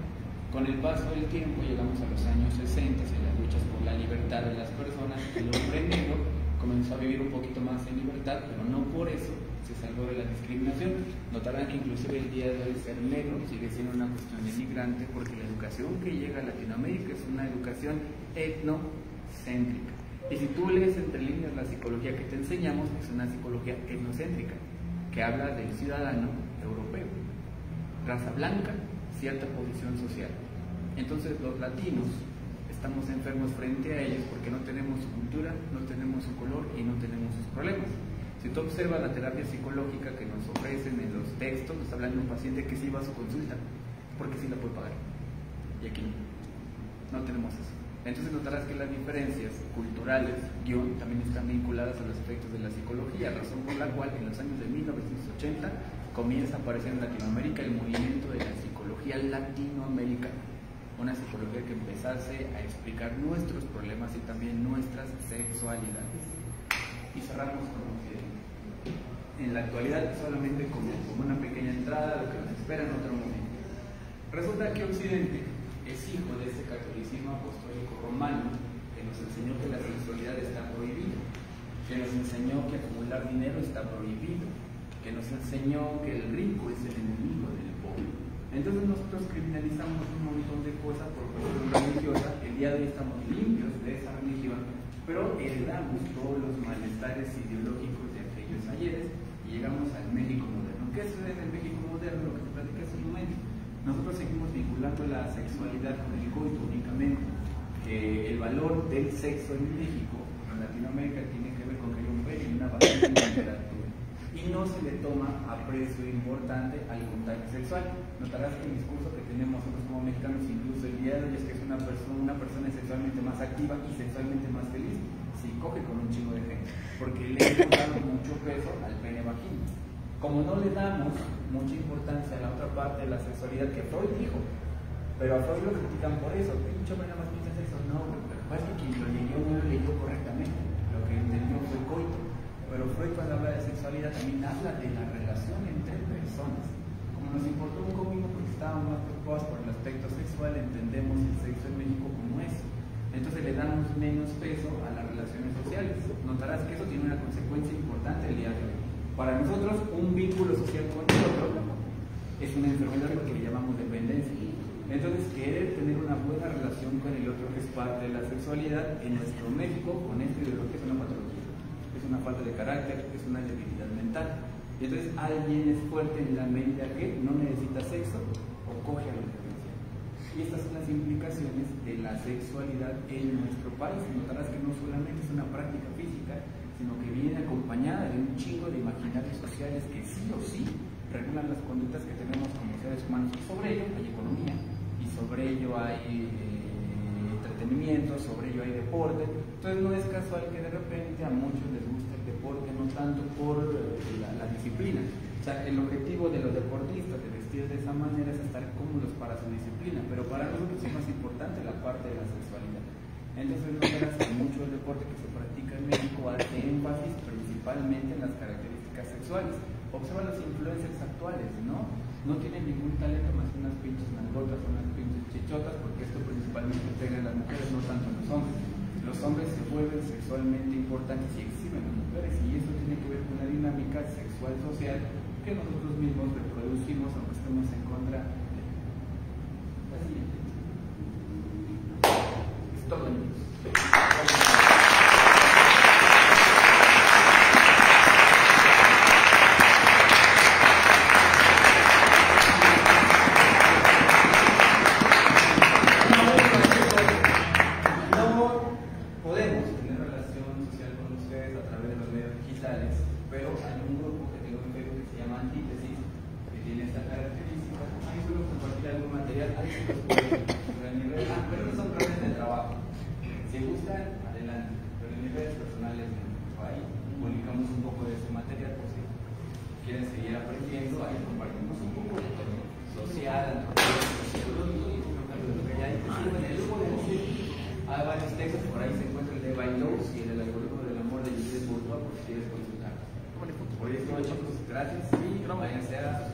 Con el paso del tiempo llegamos a los años 60, en las luchas por la libertad de las personas, el hombre negro comenzó a vivir un poquito más en libertad, pero no por eso se salvó de la discriminación. Notarán que inclusive el día de hoy ser negro sigue siendo una cuestión denigrante, porque la educación que llega a Latinoamérica es una educación etnocéntrica. Y si tú lees entre líneas la psicología que te enseñamos, es una psicología etnocéntrica, que habla del ciudadano europeo, raza blanca, cierta posición social. Entonces los latinos estamos enfermos frente a ellos porque no tenemos su cultura, no tenemos su color y no tenemos sus problemas. Si tú observas la terapia psicológica que nos ofrecen en los textos, nos hablan de un paciente que sí va a su consulta, porque sí la puede pagar. Y aquí no tenemos eso. Entonces notarás que las diferencias culturales, también están vinculadas a los efectos de la psicología, razón por la cual en los años de 1980 comienza a aparecer en Latinoamérica el movimiento de la psicología latinoamericana. Una psicología que empezase a explicar nuestros problemas y también nuestras sexualidades. Y cerramos con lo que en la actualidad solamente como una pequeña entrada a lo que nos espera en otro momento. Resulta que Occidente es hijo de este catolicismo apostólico romano que nos enseñó que la sexualidad está prohibida, que nos enseñó que acumular dinero está prohibido, que nos enseñó que el rico es el enemigo del pobre. Entonces nosotros criminalizamos un montón de cosas por cuestión religiosa. El día de hoy estamos limpios de esa religión, pero heredamos todos los malestares ideológicos de aquellos ayeres y llegamos al México moderno. ¿Qué sucede en el México moderno? Lo que se platica hace un momento. Nosotros seguimos vinculando la sexualidad con el coito únicamente. El valor del sexo en México, en Latinoamérica, tiene que ver con que hay un rey y una bastante literatura. Y no se le toma aprecio importante al contacto sexual. Notarás que el discurso que tenemos nosotros como mexicanos, incluso el día de hoy, es que es una persona sexualmente más activa y sexualmente más feliz si coge con un chingo de gente, porque le hemos dado mucho peso al pene vagina. Como no le damos mucha importancia a la otra parte de la sexualidad que Freud dijo, pero a Freud lo critican por eso, pinche pena más pinche sexo, no, pero pasa es que quien lo leyó no lo leyó correctamente, lo que entendió fue coito. Pero Freud, cuando habla de sexualidad, también habla de la relación entre personas. Como nos importó un comino porque estábamos más preocupados por el aspecto sexual, entendemos el sexo en México como eso. Entonces le damos menos peso a las relaciones sociales. Notarás que eso tiene una consecuencia importante el día de hoy. Para nosotros, un vínculo social con el otro es una enfermedad que le llamamos dependencia. Entonces, querer tener una buena relación con el otro, que es parte de la sexualidad, en nuestro México, con esta ideología, es una patología. Es una falta de carácter, es una debilidad mental. Y entonces alguien es fuerte en la medida que no necesita sexo o coge a la violencia. Y estas son las implicaciones de la sexualidad en nuestro país. Notarás que no solamente es una práctica física, sino que viene acompañada de un chingo de imaginarios sociales que sí o sí regulan las conductas que tenemos como seres humanos. Y sobre ello hay economía, y sobre ello hay entretenimiento, sobre ello hay deporte. Entonces no es casual que de repente a muchos les guste el deporte, no tanto por la disciplina. O sea, el objetivo de los deportistas de vestir de esa manera es estar cómodos para su disciplina, pero para nosotros es más importante la parte de la sexualidad. Entonces no verás que mucho del deporte que se practica en México hace énfasis principalmente en las características sexuales. Observa los influencers actuales, ¿no? No tienen ningún talento más que unas pinches nalgotas, unas pinches chichotas, porque esto principalmente pega en las mujeres, no tanto en los hombres. Los hombres se vuelven sexualmente importantes y exhiben a las mujeres, y eso tiene que ver con la dinámica sexual social que nosotros mismos reproducimos, aunque estemos en contra de la siguiente. Es todo, amigos. Pero hay un grupo que tengo en Facebook que se llama Antítesis, que tiene esta característica. Ahí suelo compartir algún material, ahí se los puedo pero no son redes de trabajo. Si gustan, adelante. Pero en mis redes personales, ahí publicamos un poco de ese material, por si quieren seguir aprendiendo, ahí compartimos un poco de todo social, psicológico, lo que hay. En el grupo de hay varios textos, por ahí se encuentra el de Bailos y el del algoritmo del amor de Judith Bourdieu, por si quieres consultar. Por eso, chicos, gracias y váyanse a...